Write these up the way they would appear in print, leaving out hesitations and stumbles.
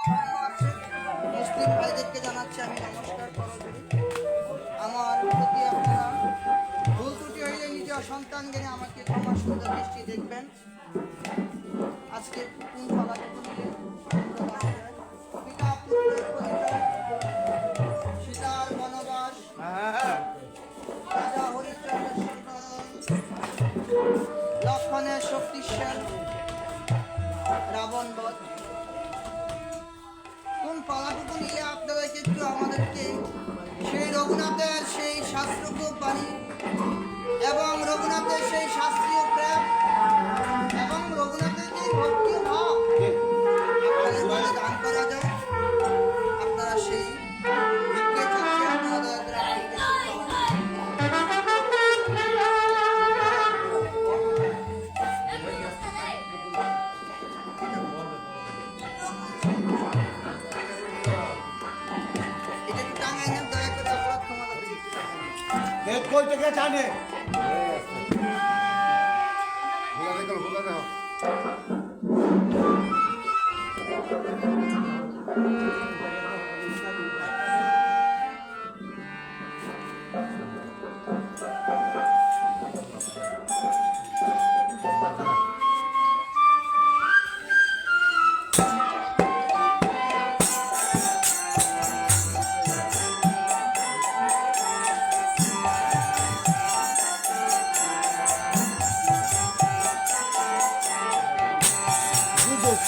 মুসলিম ভাইদেরকে জানাচ্ছি আমি নমস্কার করজোড়ে। আমার প্রতি আপনারা ভুল ত্রুটি হইলে নিজ সন্তান জেনে আমাকে ক্ষমা সুন্দর দৃষ্টি দেখবেন। আজকে কোন পালাটুকু নিলে পিতা পুত্রের পরিচয়, সীতার বনবাস, রাজা হরিশ্চন্দ্রের লক্ষণের শক্তিশাল রাবণ বধ, কোন পালাটুকু নিলে আপনাদেরকে একটু আমাদেরকে সেই রঘুনাথের সেই শাস্ত্রজ্ঞ বাণী এবং রঘুনাথের সেই শাস্ত্রীয় প্রেম এবং রঘুনাথের যে ভক্তি ভাব আপনাদের মাঝে দান করা যায়। আপনারা সেই ভিক্ষে চাচ্ছে আপনাদের এটা একটু টাঙাই নেন দয়া করে, অপরাধ ক্ষমা করবেন। কই থেকে জানে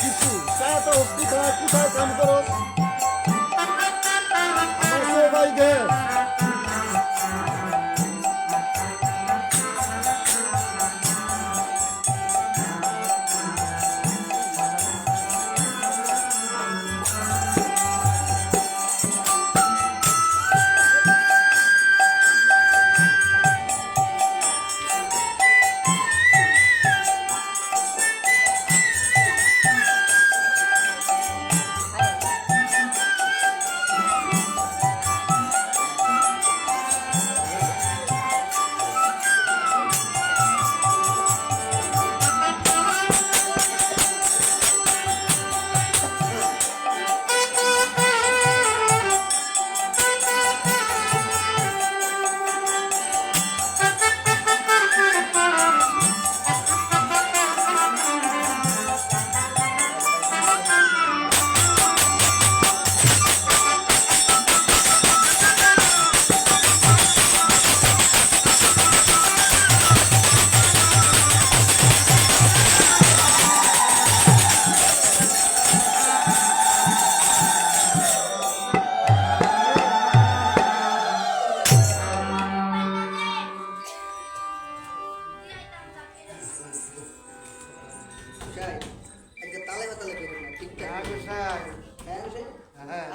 কিছু তো কোথায় কোথায় কাম করো আমার ভাই গে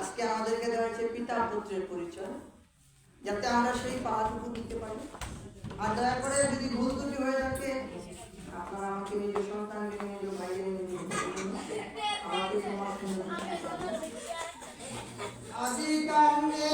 আজকে আমাদেরকে দেওয়া হয়েছে পিতা পুত্রের পরিচয়, যাতে আমরা সেই পাওয়াটুকু দিতে পারি। আর দয়া করে যদি ভুল ত্রুটি হয়ে থাকে আপনারা আমাকে নিজের সন্তান নিজের ভাইয়ের আমাকে ক্ষমা সুন্দর আজি কান্দে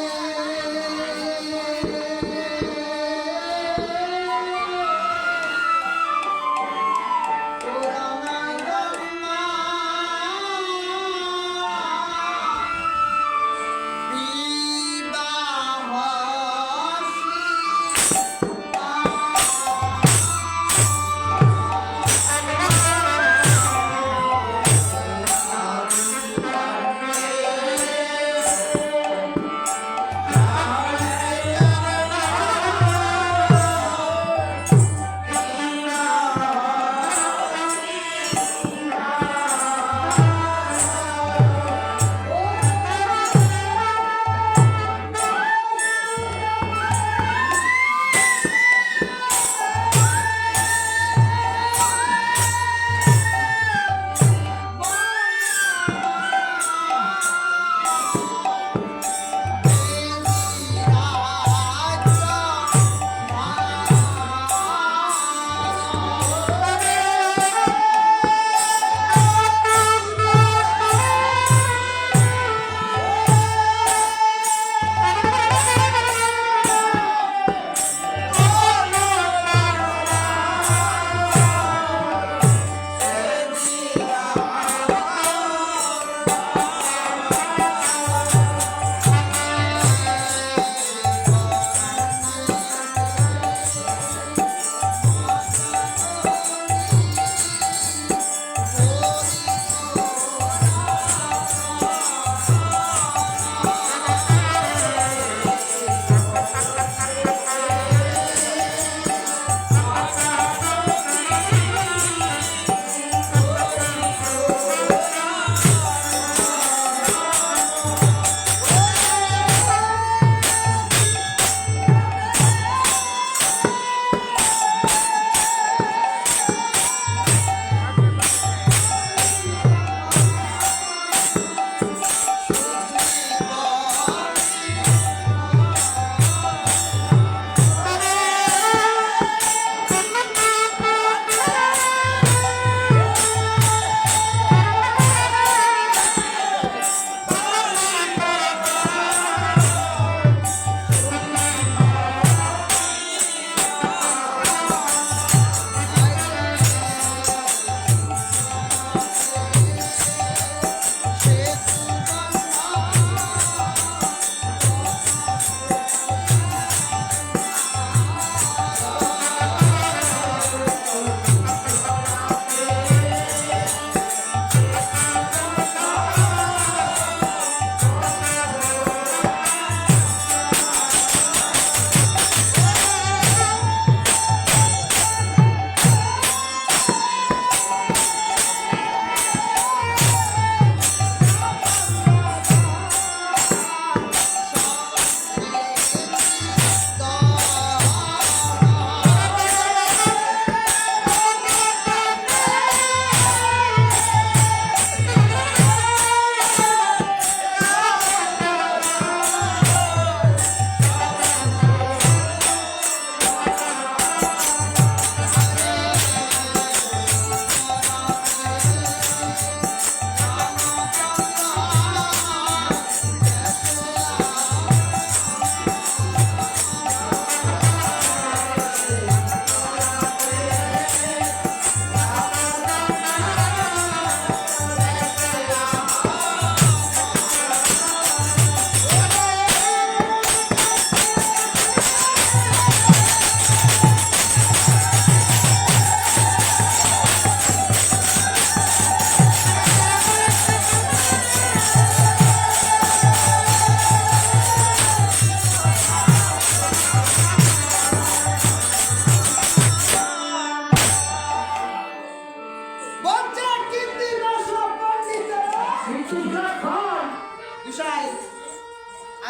বিষয়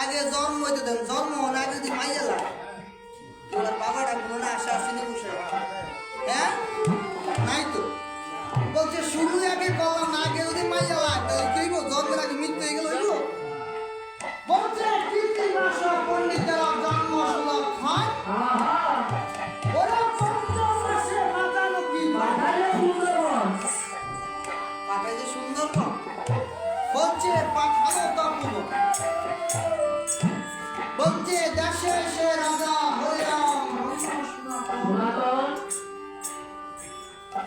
আগে জন্ম হইতে দেন, জন্ম হওয়ার আগে যদি মাইয়া লাগে তোমার বাবাটা কোনো না আসা আসেনি বসে, হ্যাঁ নাই তো। বলছে শুরু আগে করলাম না, আগে যদি মাইয়া লাগে তাহলে কি হইব? জন্মের আগে মৃত্যু হয়ে গেল হইব? বলছে কীর্তিবাসক পণ্ডিতেরা জন্ম সুলভ হয়, ওরা পঞ্চম মাসে বাজানো কি পাঠায় যে সুন্দর কম। বলছে পাঠানো তর্ক, বলছে দেশে এসে রাজা হরিরাম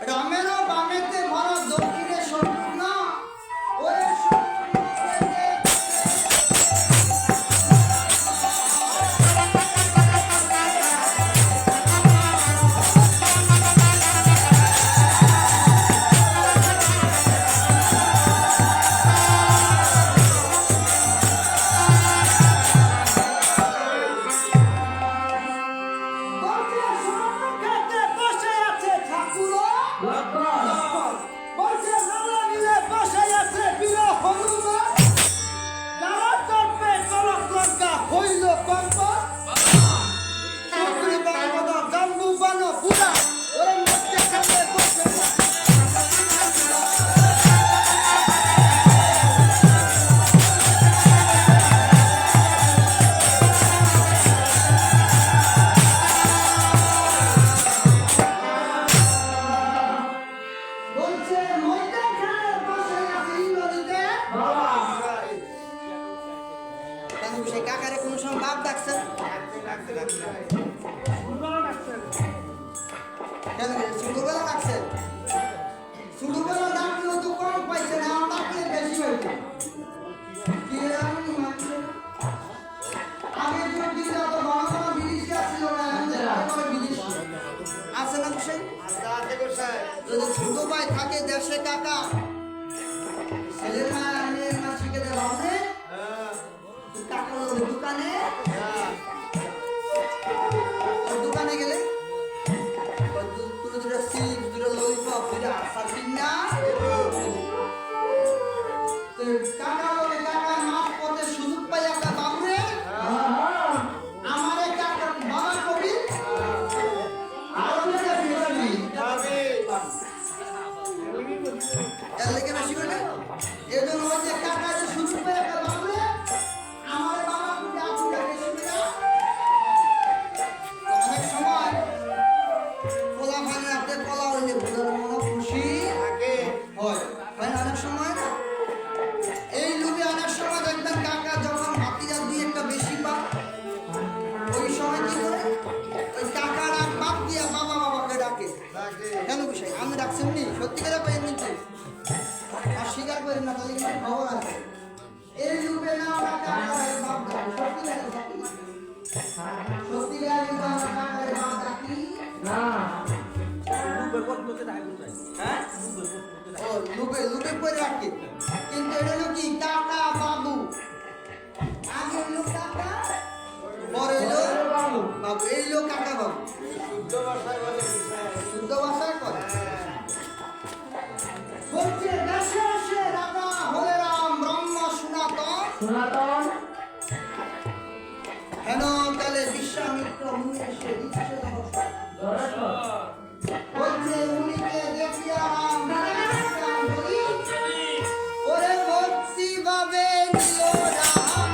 রামেরও বামেতে ভরা দক্ষিণে শত্রু না, ওরে শত্রু কাকারে কোন সময় বাপ ডাকছেন? কেন ছোটবেলা ডাকছেন? ছোটবেলা ডাকলেও তো কম পাইছেন, আমার ডাকলে বেশি হইতো। কি জানি আগে যদি যত বড় বড় বিদেশি আসছিল না, এখন বিদেশি আছে না গোসাই? যদি ছোট ভাই থাকে দেশে কাকা, ছেলের মা মেয়ের মা শিখে দেওয়া হবে দোকানে, দোকানে গেলে দুটো চিপস, দুটো ললিপপ, দুটো আচার কিনা কাকা বলে কাকা মাছ পথে সুযোগ পাই একটা বাবুরে আমার কাকা বাবা কবি এর লেগে বেশি করে এই জন্য হচ্ছে কাকা যে সুযোগ পাই একটা বাবুরে আমার বাবা কবি আপনার বেশি করে। অনেক সময় পোলা ভাঙে আপনি পোলা হইলে বোঝার মনে খুশি হয় হয় না? অনেক সময় না এই লোভে অনেক সময় দেখবেন কাকা যখন ভাতিজা দুই একটা বেশি পায় ওই সময় কি করে ওই কাকার আর বাপ দিয়া বাবা বাবাকে ডাকে। কেন বিষয় আমি ডাকছেন নি? সত্যি করে পাই নিতে আর স্বীকার করেন না, তাহলে কিন্তু খবর আছে। এই লোভে না আমরা কাকার বাপ ডাকি, সত্যি করে কিন্তু আমরা কাকার বাপ ডাকি না। হ্যাঁ ও লুবে লুবে করে রাখে, কিন্তু এটা হলো কি কাকা বাবু, আগে হলো কাকা পরে হলো বাবু, এই হলো কাকা বাবু। শুদ্ধ ভাষায় করে বলছে দেশে এসে রাজা হলে রাম ব্রহ্ম সনাতন হেন কালে বিশ্বামিত্র মুনি এসে দিচ্ছে বলছে মুনিকে দেখিয়া রাম বলি ওরে ভক্তি ভাবে নিল রাম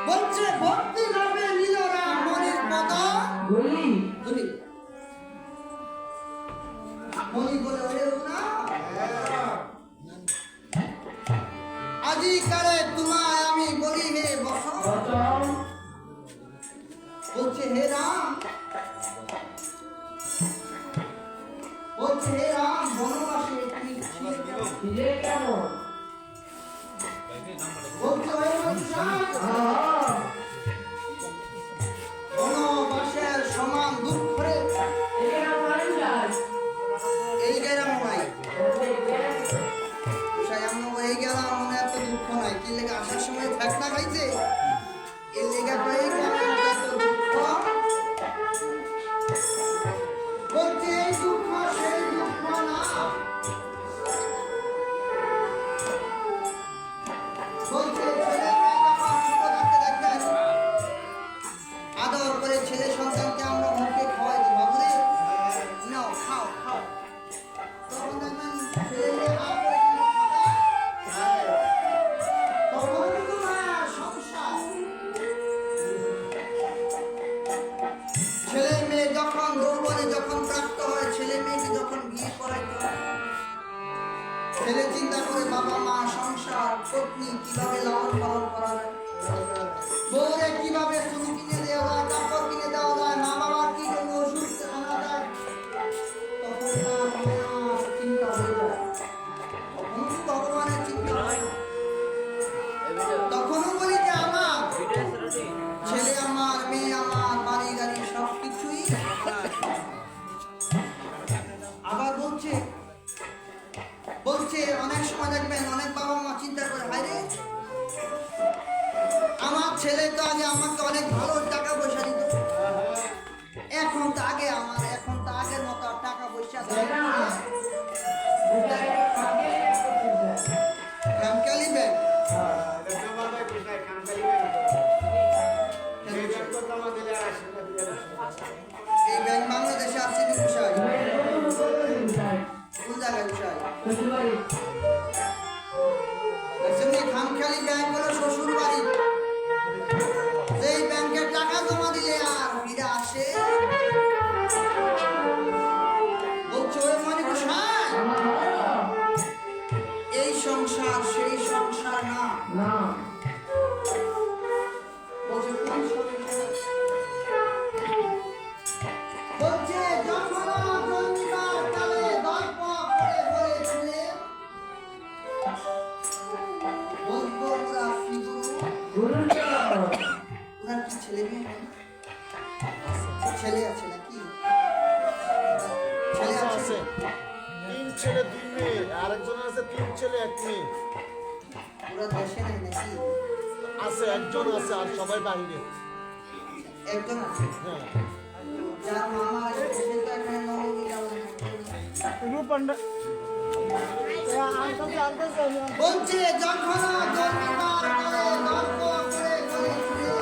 বলছে ভক্তি ভাবে নিল রাম মনির পদ ধরি মনি বলে ওরে না আজি কালে তোমায় আমি বলি হে বসন, বলছে হে রাম, বলছে হে রাম বনবাসে ফিরে কেমন, বলছে ওই বনবাসের সমান দুঃখে এই গেরাম নাই ছেলে চিন্তা করে বাবা মা সংসার পত্নী কিভাবে লালন পালন করা যায়, বউরে কিভাবে চুল কিনে দেওয়া যায়, কাপড় কিনে দেওয়া যায়, মা বাবার কি জন্য ওষুধ আনা যায়, তখন তার মায়া চিন্তা হয়ে যায়। তখন ভগবানের চিন্তা হয়, তখনও বলি যে আমার ছেলে আমার, মেয়ে আমার, বাড়ি গাড়ি সবকিছুই। আবার বলছে অনেক সময় দেখবেন অনেক বাবা মা চিন্তা করে, হায়রে আমার ছেলে তো আগে আমাকে অনেক ভালো টাকা পয়সা দিত, এখন তো আগের মতো আর টাকা পয়সা খামখেয়ালি ব্যাগ। এই ব্যাংক বাংলাদেশে আছে কি বিষয়? কোন জায়গায় বিষয়? খামখেয়ালি ব্যাংক হলো শ্বশুর বাড়ি, যেই ব্যাংকের টাকা জমা দিলে আর ফিরে আসে। বলছে ওই মানে এই সংসার সেই সংসার না। বলছে কোন সংসার? বলছে যখন জন্মিবার কালে দর্প করে বলেছিলে, বলবো ওরা কি গুরু, ওরা কি ছেলে মেয়ে নেই? ছেলে আছে নাকি? ছেলে আছে, 3 ছেলে 2 মেয়ে, আরেকজন আছে 3 ছেলে 1 মেয়ে। ওরা দেশে নেই নাকি? আছে, একজন আছে, আর সবাই বাইরে। একজন আছে, হ্যাঁ। যার মামা আছে সে তো এখানে নবমী যাবে। বলছে যখন জন্মিবার কালে দর্প করে বলেছিলে,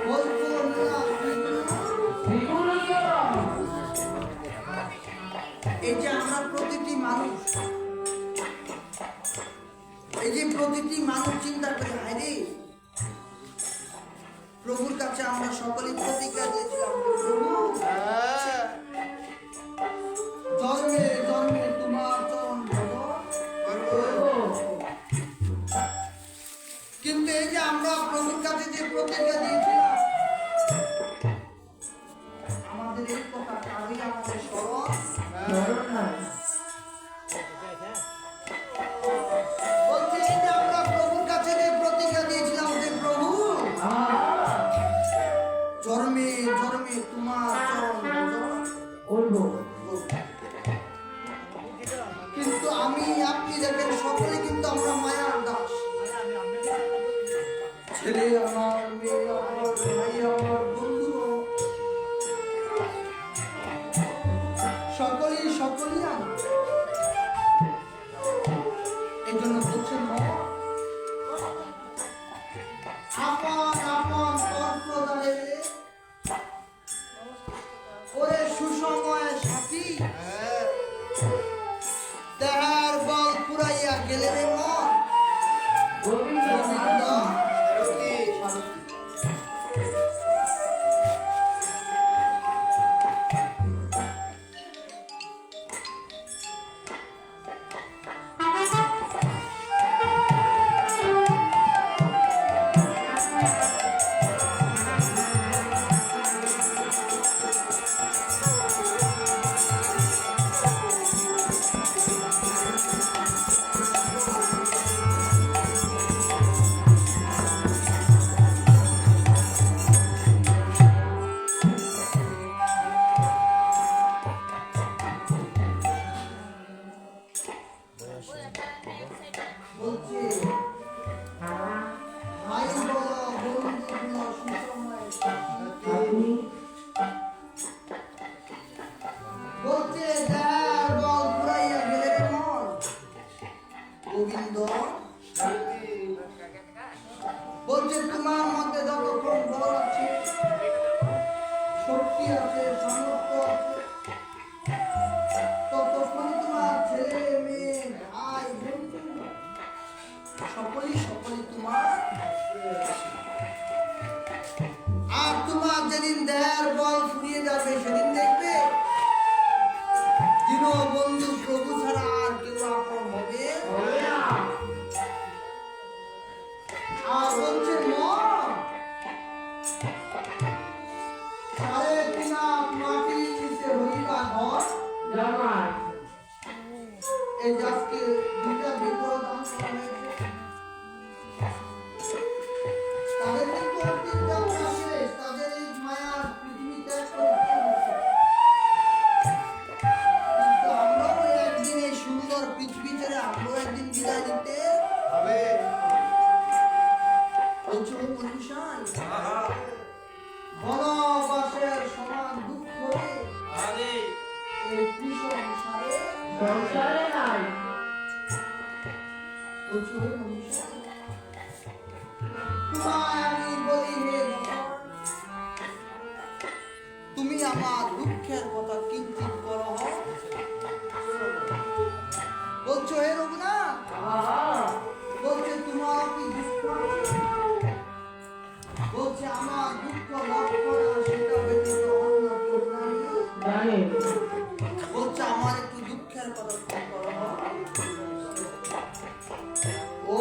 বলবো ওরা কি গুরু। এই যে আমরা প্রতিটি মানুষ, এই যে প্রতিটি মানুষ চিন্তা করে, হায়রে প্রভুর কাছে আমরা সকলেই প্রতিজ্ঞা দিয়েছিলাম, প্রভু জন্মে জন্মে তোমার চরণ ধরব। কিন্তু এই যে আমরা প্রভুর কাছে যে প্রতিজ্ঞা দিয়েছিলাম, আমাদের এই কথা কারোই আমাদের স্মরণ বলছে। এই যে আমরা প্রভুর কাছে যে প্রতিজ্ঞা দিয়েছিলাম যে প্রভু জন্মে জন্মে তোমার চরণ ধরব, কিন্তু আমি আপনি দেখেন সকলে কিন্তু আমরা মায়ার দাস। ছেলে আমার, মেয়ে আমার, ভাই আমার, বন্ধু সকলেই আমার। এই জন্য বলছেন আপন আপন কর্পদারে ওরে সুসময় সাথী, দেহার বল পুরাইয়া গেলে রে মন গোবিন্দ সারথি। বন্ধু প্রভু ছাড়া আর কেউ আপন হবে আর বলছে মন সাড়ে তিনা মাটির নিচে হইবা ঘর এই যে আজকে দুইটা বিগ্রহ দান করা হয়েছে তাদের কিন্তু অন্তিম যাত্রা শেষ তাদের এই মায়ার পৃথিবী ত্যাগ করে দিয়েছে। কিন্তু আমরাও একদিন এই সুন্দর পৃথিবী ছেড়ে আমরাও একদিন বিদায় নিতে হবে। বলছো মনুষ্যান বনবাসের সমান দুঃখ রে এই সংসারে বলছো মনুষ্যান তোমায় আমি বলি হে ভগবান, তুমি আমার দুঃখের কথা কিঞ্চিত করো বলছো হে রঘুনাথ বলছে তোমার কি দুঃখ আছে? বলছে আমার দুঃখ লক্ষণ আর সেটা ব্যতীত অন্য কেউ নাই বলছে আমার একটু দুঃখের কথা কি করো ও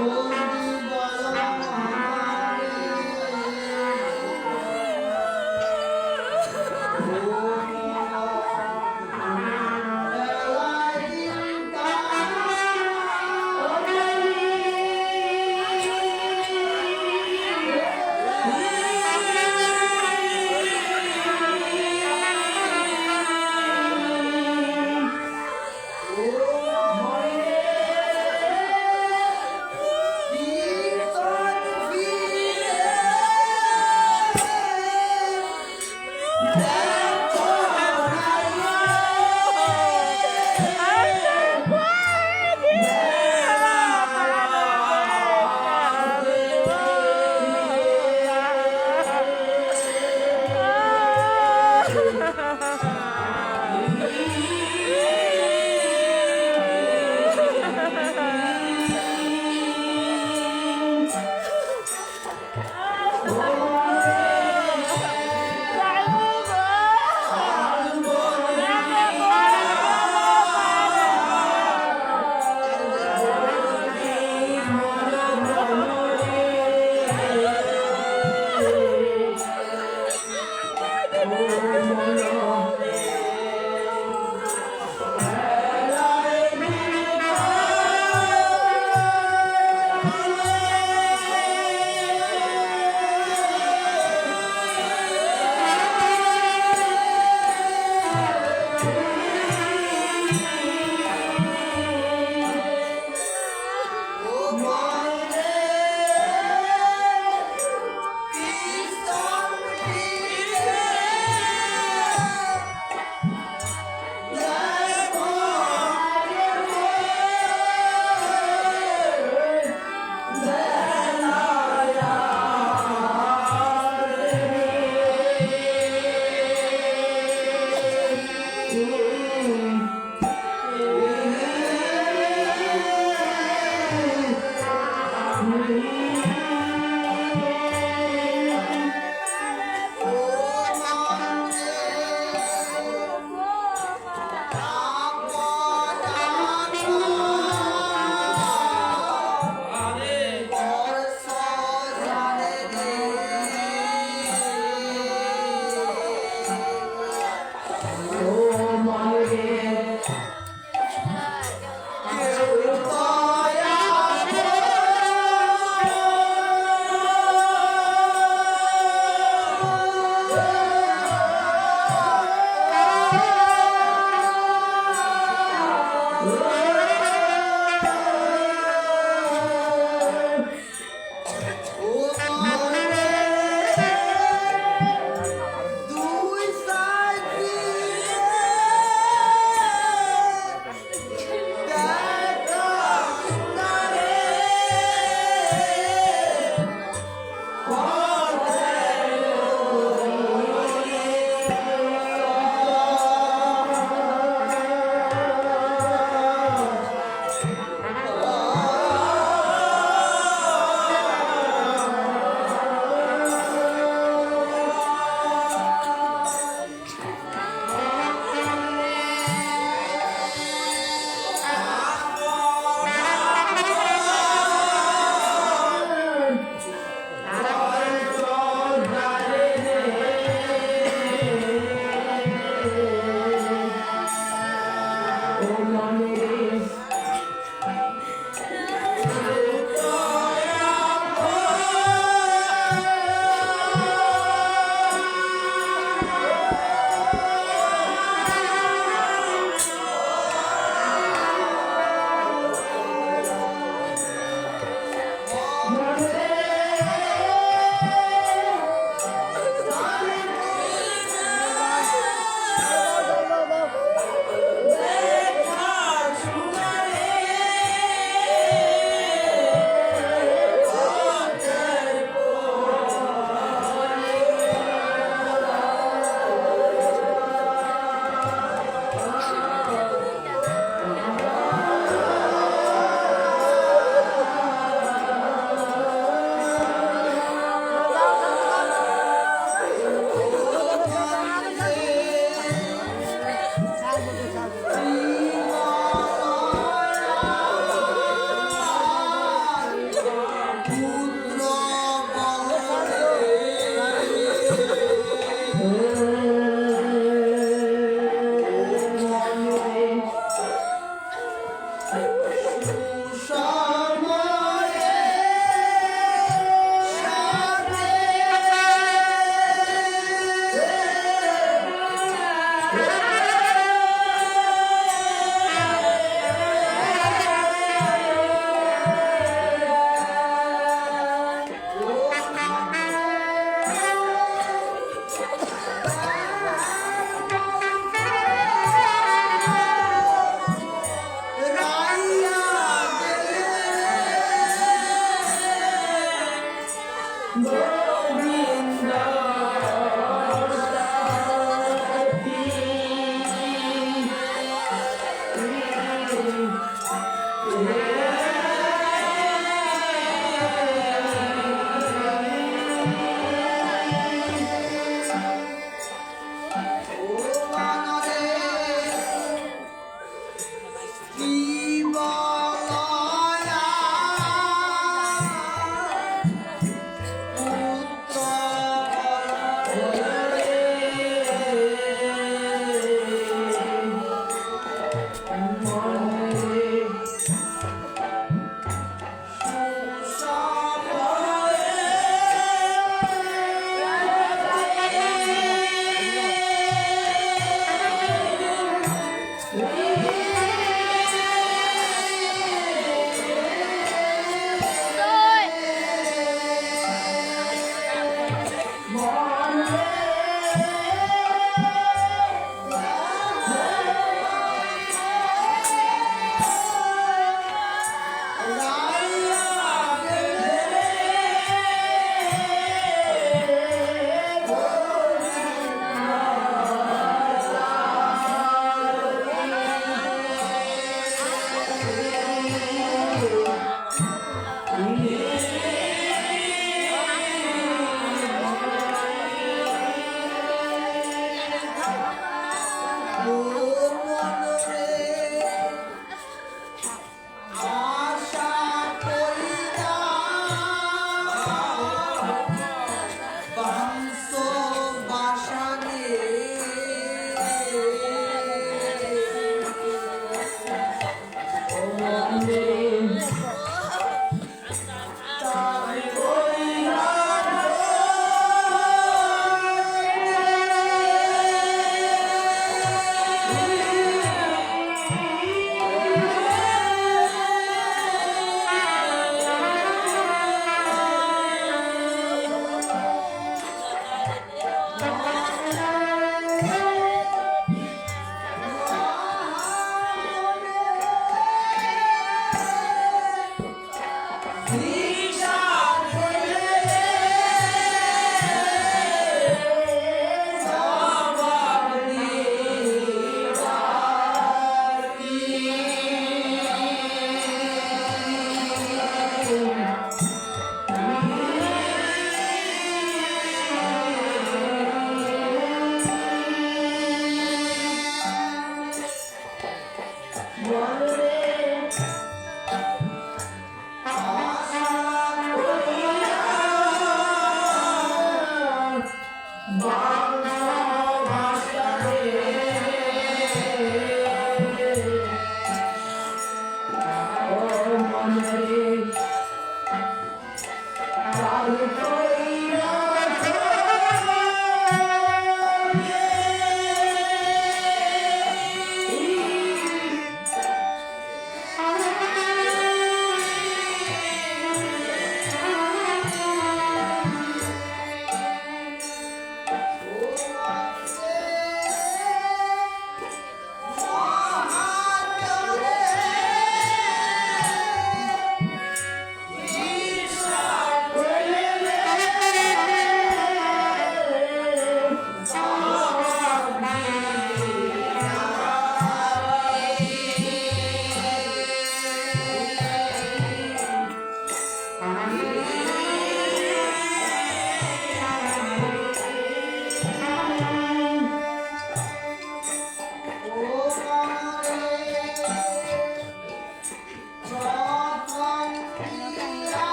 বন্দি বলো আমারে কি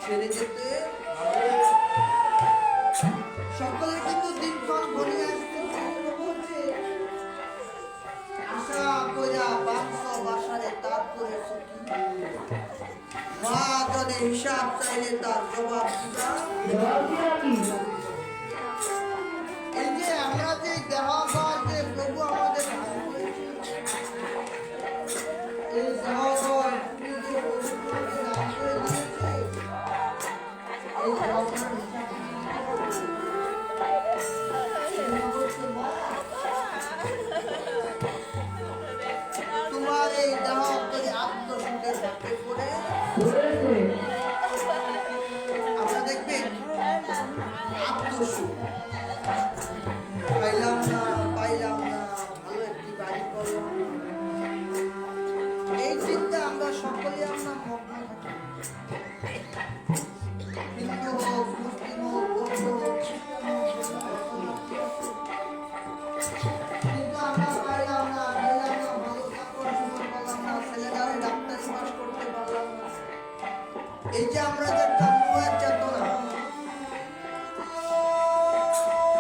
ছেড়ে যেতে সকলের কিন্তু দিনক্ষণ ঘনিয়ে আসছে। আশা কইরা বাংশ বাসারে তারপরে মা যদি জীবনে হিসাব চাইলে তার জবাব দিবা। এই যে আমরা যে দেহ ঘর যে প্রভু আমাদের দান করেছে, এই দেহ ঘর তুমি যে প্রভুকে দান করে দিয়েছে, এই দেহ ঘর তোমার এই দেহ যদি আত্মসুখের হাতে পড়ে আমরা দেখবেন আত্মসুখ পাইলাম না ভালো একটি বাড়ি করলাম, এই চিন্তা আমরা সকলে আমরা মগ্ন থাকি। হিন্দু হোক, মুসলিম হোক, বৌদ্ধ হোক, কিন্তু আমরা পাইলাম না ভালো কাপড় চোপড় পেলাম না, ছেলেরা ডাক্তারি পাস করতে পারলাম না। এই যে আমরা যে একটা মোহের চেতনা,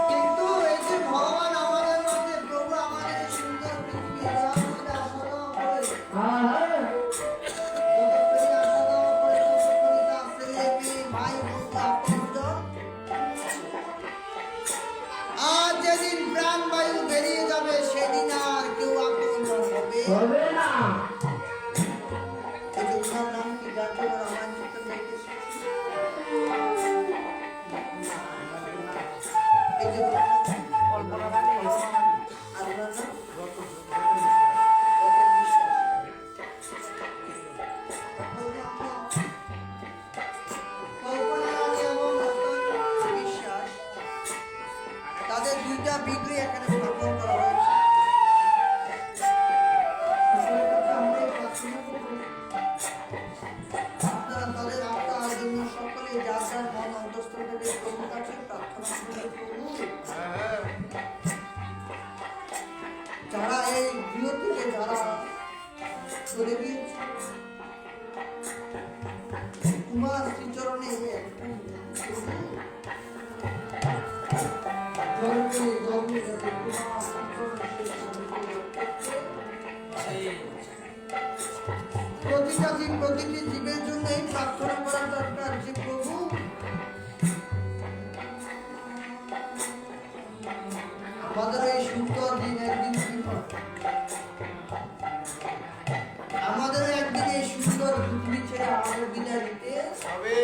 কিন্তু এই যে ভগবান আমাদের মধ্যে প্রভু আমাদের এই সুন্দর পৃথিবী দেওয়ার মধ্যে আশা দেওয়া করে, যতক্ষণই আশা দেওয়া করে ততক্ষণই তার ছেলে মেয়ে ভাই বন্ধু আপনজন। আর যেদিন প্রাণ বায়ু বেরিয়ে যাবে সেদিন আর কেউ আপনজন হবে না। এই যে ওনার নাম কি জানতে আমার চিন্তা দেখতেছি, এই যে কল্পনা রানী আর ওনার নাম রতন বিশ্বাস। কল্পনা রানী এবং রতন বিশ্বাস, তাদের দুইটা বিগ্রহ এখানে স্থাপন করা হয়েছে। আপনারা তাদের আত্মার জন্য সকলে যার যার মন অন্তঃস্থল থেকে প্রভুর কাছে প্রার্থনা করবে। প্রভু, যারা এই গৃহ থেকে যারা চলে গিয়েছে তোমার শ্রীচরণে প্রতিটা দিন প্রতিটি জীবের জন্য এই প্রার্থনা করা দরকার যে প্রভু আমাদের এই সুন্দর দিন একদিন কি হয়, আমাদের একদিন এই সুন্দর পৃথিবী ছেড়ে আমাদের বিদায় নিতে হবে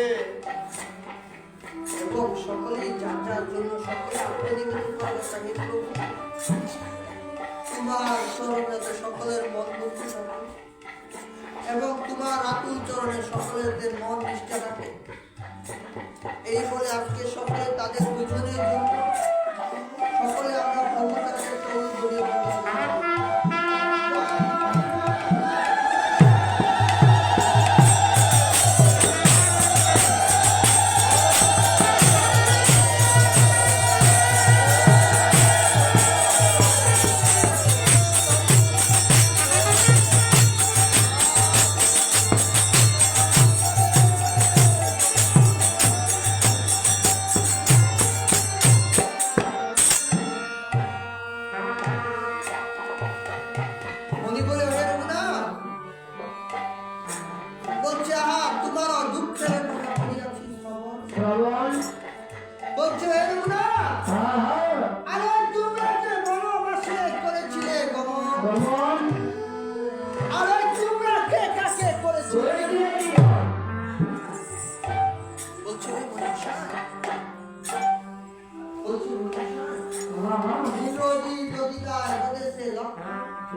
এবং সকলেই যার যার জন্য সকলে আত্মনিবেদন করবে। তাকে প্রভু তোমার চরণে সকলের মন মুক্তি থাকে এবং তোমার আকুল চরণে সকলের মন নিষ্ঠা থাকে। এই বলে আজকে সকলে তাদের দুজনের জন্য সকলে আমরা প্রভুর কাছে তৈরি করিয়ে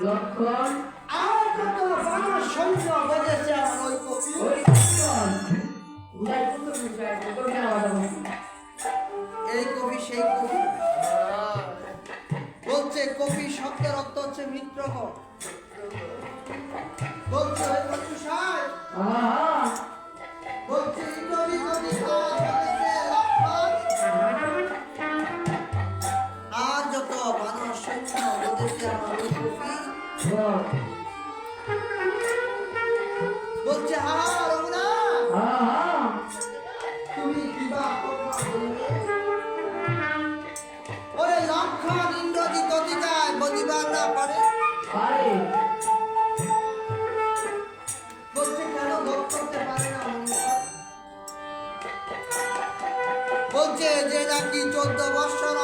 লক্ষণ আর কত বানর সৈন্য বেজেছে আমার ওই কপি এই কবি সেই কবি বলছে কবি শব্দের অর্থ হচ্ছে মিত্রগণ। বলছে ওই মধুসার বলছে ইন্দ্রজি যদি আর যত বানর সৈন্য বেজেছে আমার ওই কপি বলছে হা রঘুনাথ তুমি বলছে যে নাকি 14 বৎসর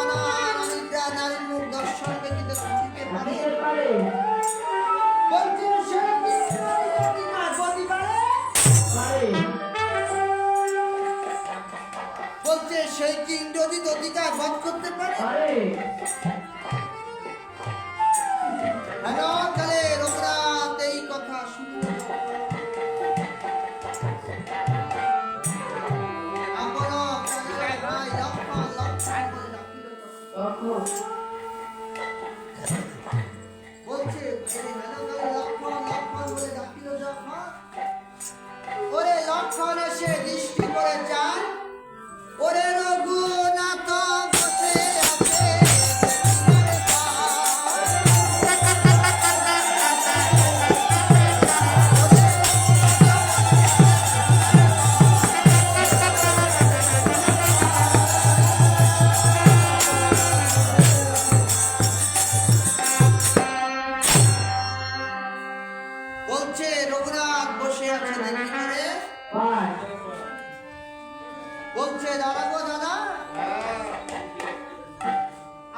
অনিদ্রা নারীর মুখ দর্শন ব্যতীত থাকিতে পারে, দিতে পারে বলছে সে কি অধিকার বলতে পারে, পারে বলছে সেই কি ইন্দ্রজিৎ অধিকার বধ করতে পারে। পারে কেন তাহলে রঘুনাথ এই কথা শুনল। আপন প্রাণের ভাই লক্ষ্মণ লক্ষ্মণ বলে ডাকিল তখন। তখন বলছে হেন তাহলে লক্ষ্মণ লক্ষ্মণ বলে ডাকিল যখন, ওরে লক্ষ্মণ এসে দৃষ্টি করে যান, ওরে রঘুনাথ বসে আছে তোমার পাশ। বলছে রঘুনাথ বসে আছে দেখি করে, পায় বলছে দাদা গো দাদা,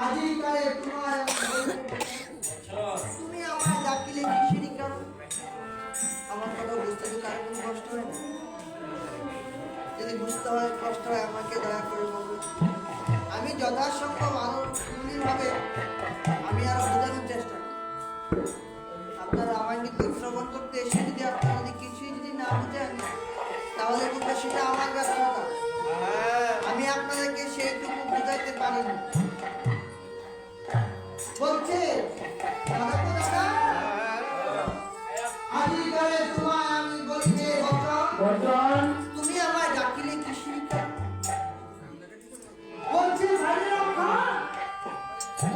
আজিকালে তোমার তুমি আমার ডাকিলে কিসেরই কারণ? আমার কথা বুঝতে তো কার কোনো কষ্ট হয় না? যদি বুঝতে হয় কষ্ট হয় আমাকে দয়া করে বলবে, আমি যথাসম্ভব ভাবে আমি আরো বোঝানোর চেষ্টা করি। আপনারা আমার কিন্তু শ্রবণ করতে এসে যদি আপনারা যদি কিছুই যদি না বুঝেন তাহলে কিন্তু সেটা আমার ব্যর্থতা, আমি আপনাদেরকে সেইটুকু বুঝাইতে পারিনি। বলছে দাদা গো দাদা, আজিকালে তোমার আমি বলিতে বচন, বচন তুমি আমায় ডাকিলে কিসের কারণ? বলছে ভাই লক্ষ্মণ,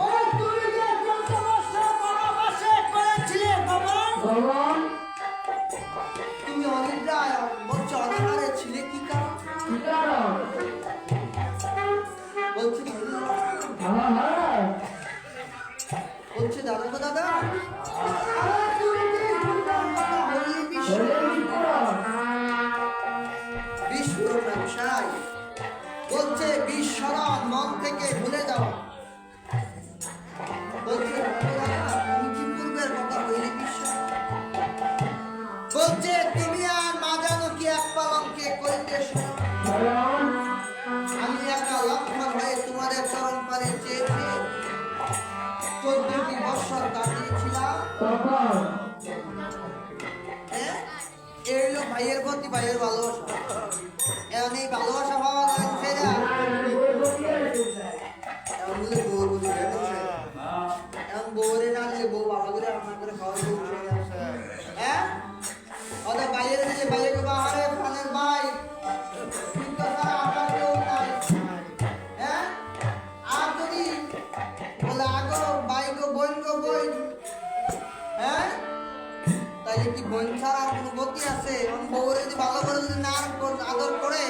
ওই তুমি যে 14 বৎসর বনবাসে করেছিলে গমন, গমন তুমি অনিদ্রায় বলছে অনাহারে ছিলে কি কারণ? কি কারণ বলছে আহা বলছে দাদা গো দাদা, আমার তুমি যে সুন্দর কথা বললি বলে বিপুরণ বিস্ফোরণ ব্যবসায়, বলছে বিস্মরণ মন থেকে ভুলে যাওয়া। বলছে দাদা তুমি কি পূর্বের কথা বললি বিস্মরণ? বলছে তুমি আর মা জানো কি এক পালঙ্কে করিতে শোনো, স্মরণ আমি একা লক্ষ্মণ হয়ে তোমাদের চরণ পারে চেয়েছি 14টি বৎসর কাটিয়েছিলাম। তখন হ্যাঁ এই হলো ভাইয়ের প্রতি ভাইয়ের ভালোবাসা। এখন এই ভালোবাসা পাওয়া যাচ্ছে না, এখন বলে বউ বুঝে গেছে, এখন বউরে না দিলে বউ বাবা করে রান্না করে খাওয়ার বউ চলে আসে। হ্যাঁ অত ভাইয়ের দিলে ভাইয়ের বাহারে প্রাণের ভাই কিন্তু তারা আপনার কেউ নাই। হ্যাঁ আর যদি বলে আগো ভাই গো বোন গো বোন, হ্যাঁ তাইলে কি বোন ছাড়া আর কোনো গতি আছে? এবং বউ যদি ভালো করে যদি না আদর করে,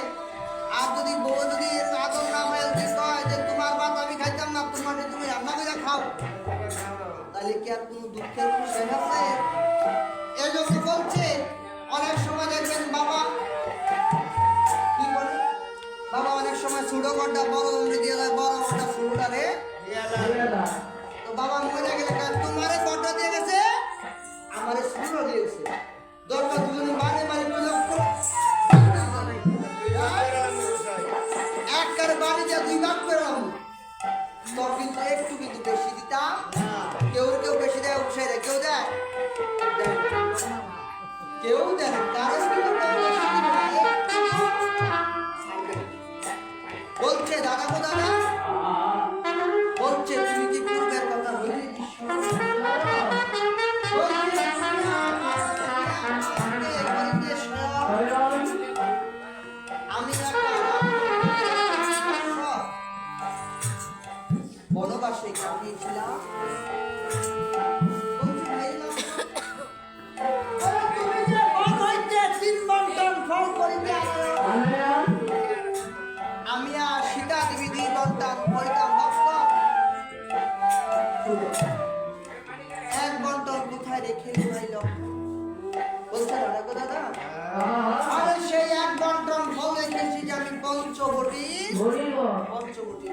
আর যদি বউ যদি আদর না হয় যদি কয় যে তোমার ভাত আমি খাইতাম না, তোমার তুমি রান্না করে খাও, তাহলে কি আর কোনো দুঃখের বিষয় আছে? এই জন্য বলছে অনেক সময় দেখবেন বাবা কি বলে, বাবা অনেক সময় ছোট ঘরটা বড় উমরে দিয়ে দেয়, বড় ঘরটা ছোটটা রে তো বাবা মরে গেলে তোমারে ঘরটা দিয়ে গেছে, আমারে ছোটটা দিয়েছে, দরকার দুজনে মারে মারি প্রয়োগ করো, একবার বাড়ি যা 2 ভাগ করে নাও, তো কিন্তু একটু কিন্তু বেশি দিতাম, কেউ কেউ বেশি দেয় উৎসাহ দেয়, কেউ দেয় কেউ দেয় না, কারণ কিন্তু কেউ বেশি দিবে না, একটু ছাড়বে। বলছে দাদা গো দাদা, বলছে তুমি কি পূর্বের কথা বলি আমি বনবাসে কাটিয়েছিলাম। তুমি যে বন হইতে 3 বন্টন ফল করিতে আমি আর সীতা দেবী 2 বন্টন করিতাম ভক্ত, 1 বন্টন কোথায় রেখে দিলাইল? বলছে দাদা গো দাদা, আমি সেই 1 বন্টন ফল রেখেছি যে আমি পঞ্চবটী বলিব পঞ্চবটি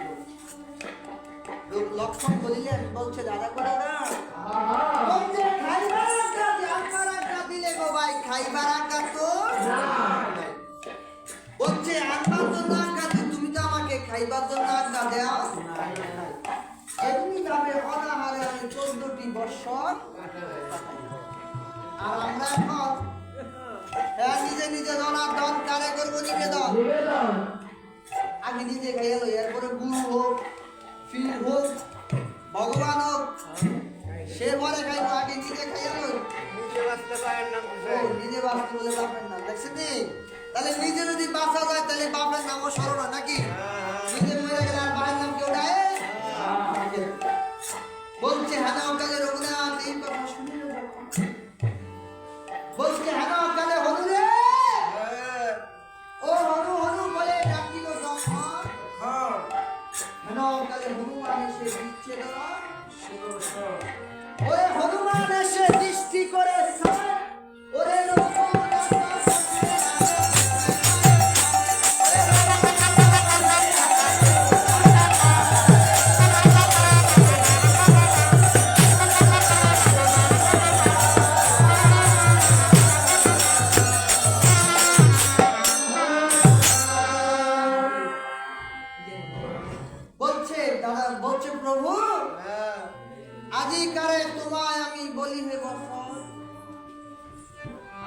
লক্ষণ বলিলেন, বলছে দাদা করে দাঁড় আহা বলছে খাইবার আজ্ঞা আমার আজ্ঞা দিলে গো ভাই, খাইবার আজ্ঞা তো না বলছে আনবার জন্য আজ্ঞা দিই, তুমি তো আমাকে খাইবার জন্য আজ্ঞা দাও। এমনি ভাবে অনাহারে আমি 14টি বৎসর আর আমরা এখন নিজে নিজে ধনার্ধন কারে করবো নিবেদন, নিবেদন আগে নিজে খাইয়া লই, এরপরে গুরু হোক পীর হোক ভগবান হোক সে পরে খাইবো, আগে নিজে খাইয়া লই। ও, নিজে বাঁচতে বলে বাপের নাম দেখছেন নি? তাহলে নিজে যদি বাঁচা যায় তাহলে বাপের নামও স্মরণ হয় নাকি? নিজে মরে গেলে আর বাপের নাম কেউ দেয়? বলছে হানা অকালে রঘুনাথ এই কথা শুনে বলছে হানা অকালে হনু রে, ও হনু হনু বলে ডাকিল যখন হানা অকালে হনুমান এসে দিচ্ছে ধরা, ওরে হনুমান এসে দৃষ্টি করে ছাড়, ওরে বলছে দাদা, বলছে প্রভু আজিকারে তোমায় আমি বলিবে বসন,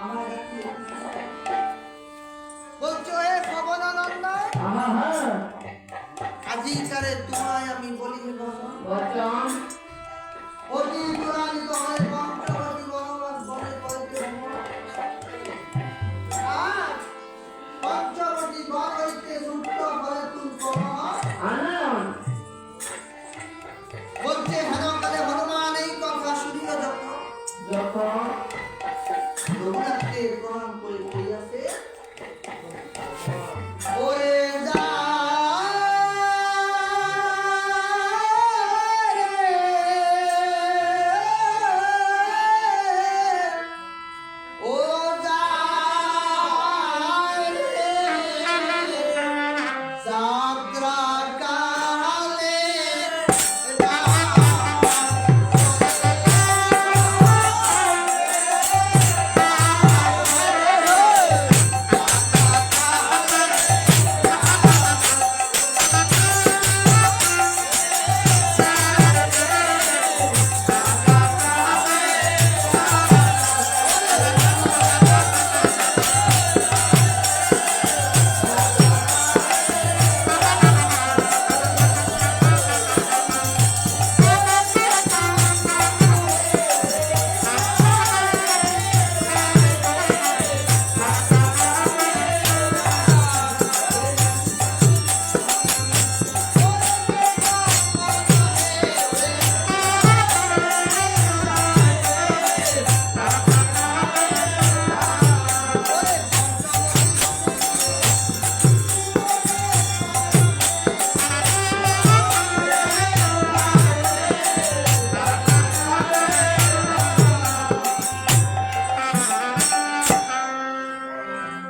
আমার একটু বলছো হে পবনানন্দ আহা আজিকারে তোমায় আমি বলিবে বসন, বচন অতি দুরানিত হয়ে পঞ্চবটি বনবাস বনে করিতে আজ পঞ্চবটি বন হইতে ছুট্ট করে তুল আনন্দ বলছে হেনকালে হনুমান এই কথা শুনিল যখন যখন রঘুনাথকে প্রণাম করে করিয়াছে, ওরে ও যাত্রা কালে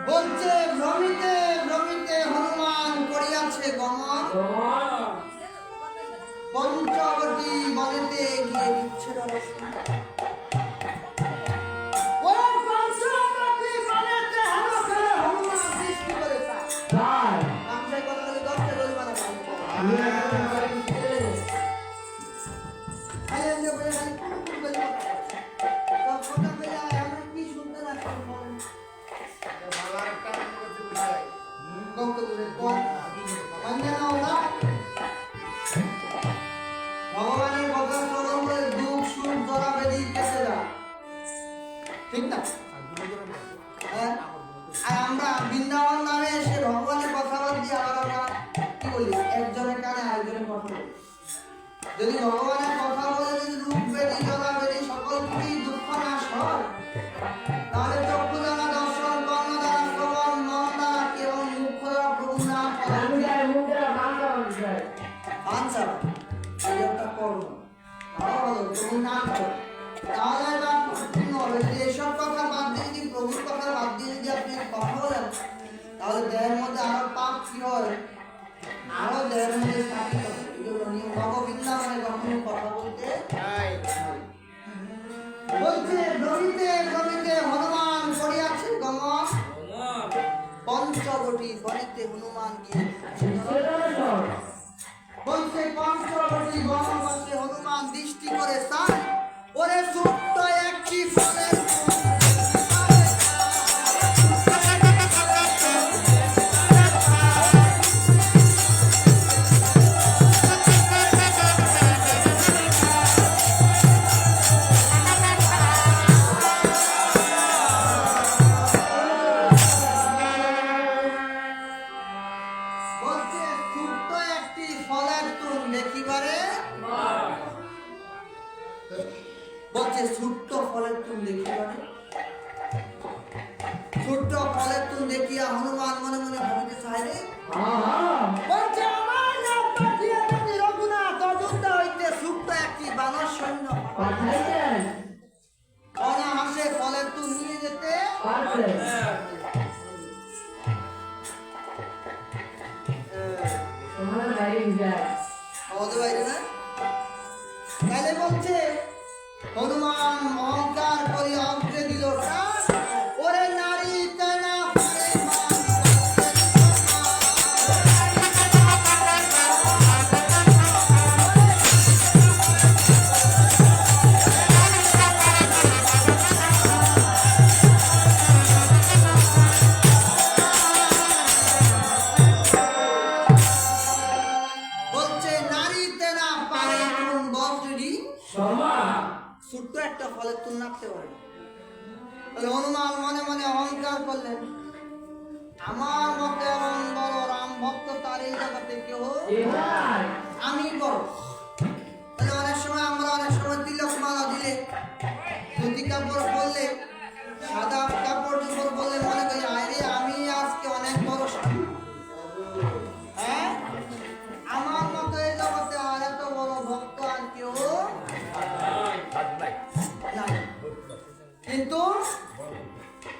বলছে ভ্রমিতে ভ্রমিতে হনুমান করিয়াছে গমন, পঞ্চবটি বনেতে গিয়ে দিচ্ছে দর্শন। ও পঞ্চবটি বনেতে হেনকালে হনুমান দৃষ্টি করে চায়। তাই নামটাই কথা বলে দশটা বলবা না ভাই। আরে এমনি বলে খালি কুকুর বলে কথা বলে। তো কথা বলে আমরা কি শুনতে লাগছে বলেন? গন্তব্যে কোন অন্যান্য ওরা ভগবানের কথা শ্রবণ করে দুঃখ সুখ জরা বেদি কেটে যায়, ঠিক না? হ্যাঁ? আর আমরা বৃন্দাবন নামে এসে ভগবানের কথা বাদ দিয়ে আবার আমরা কি বলি, একজনের কানে আরেকজনের কথা বলি। যদি ভগবানের কথা বলে যদি রূপ বেদি জরা বেদি সকল কিছুই দুঃখ নাশ হয়, তাহলে চক্ষু দ্বারা দর্শন, কর্ণ দ্বারা শ্রবণ, মন দ্বারা কেবল মুখ দ্বারা প্রভু নাম আচ্ছা এই একটা কর্ম তাহলে প্রভু নাম করো, তাহলে এটা পূর্ণ হবে। যদি এসব কথা বাদ দিয়ে যদি প্রভুর কথা বাদ দিয়ে যদি আপনি কথা বলেন, তাহলে দেহের মধ্যে আরো পাপ কি হয়, এর মধ্যে থাকি না। এগুলো নিয়ম ভগবৃন্দাবনে কখনো কথা বলতে নাই। বলছে জমিতে জমিতে হনুমান পড়িয়াছে গমন পঞ্চবটি বনেতে হনুমান গিয়েছে বলছে পঞ্চবটি বনবাসে হনুমান দৃষ্টি করে স্থান ওরে ছোট্ট একটি ফলের বলছে ছোট্ট একটি ফলের তুন দেখিবারে বলছে ছোট্ট ফলের তুন দেখিবারে ছোট্ট ফলের তুন দেখিয়া হনুমান মনে মনে ভাবিতে চাইলে বলছে আমার নাম পাঠিয়ে তুমি রঘুনাথ অযোধ্যা হইতে ছোট্ট একটি বানর সৈন্য অনাহাসে ফলের তুন নিয়ে যেতে আমাদের বাইরে না তাহলে বলছে হনুমান অহংকার করে অগ্রে দিল প্রাণ ওরে নারী তেনা পারে মান বলছে নারী তেনা পারে কোন বজ্রি ছোট্ট একটা ফলের তুল নাড়তে পারে তাহলে হনুমান মনে মনে অহংকার করলেন আমার মতে এমন বড় রাম ভক্ত তার এই জগতে কেউ আমি বড় তাহলে অনেক সময় আমরা অনেক সময় তিলক মালা দিলে ধুতি কাপড় পরলে সাদা কাপড় চোপড় পরলে মনে করি আরে আমি আজকে অনেক বড় স্বামী হ্যাঁ আমার মতো এই জগতে আর এত বড় ভক্ত আর কেউ নাই। কিন্তু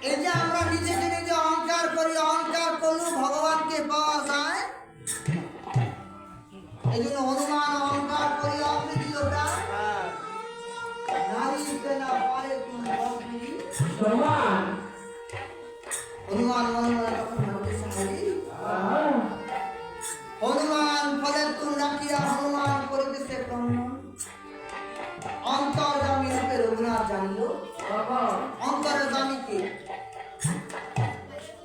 এই যে আমরা নিজেকে নিজে অহংকার করি অহংকার করলেও ভগবানকে পাওয়া যায় এই জন্য হনুমান অহংকার করি অগ্নি দিল প্রাণ নারীতে না পারে কোন অগ্নি হনুমান মনে মনে তখন ভাবতে চাই হনুমান ফলের তুল রাখিয়া হনুমান করিতেছে ব্রহ্মণ অন্তর্যামী রূপে রঘুনাথ জানিল অন্তরের দামি কে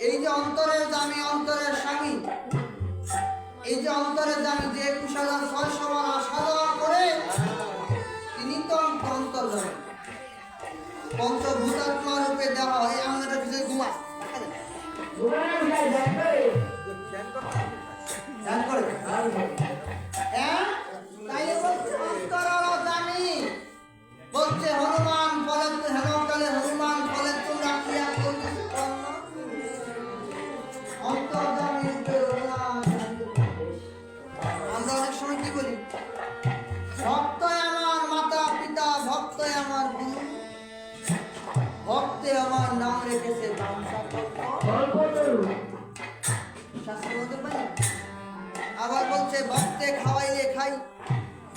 এই যে অন্তরের দামি অন্তরের স্বামী এই যে অন্তরের দামি যে 21,600 বার সাধনা করে তিনি তো অন্তর্যামী পঞ্চভূতাত্মা রূপে দেওয়া হয় আমাদের পিছনে ঘুমায় ধ্যান করে হ্যাঁ তাইলে বলছে অন্তরের দামি বলছে হনুমান ফলের হেনকালে হনুমান ফলের তুল রাখিয়া করিতেছে কর্ম অন্তর্যামী রূপে রঘুনাথ আমরা অনেক সময় কি বলি ভক্ত আমার মাতা পিতা ভক্ত আমার গুরু ভক্তে আমার নাম রেখেছে শাস্ত্র বলতে পারি আবার বলছে ভক্তে খাওয়াইলে খাই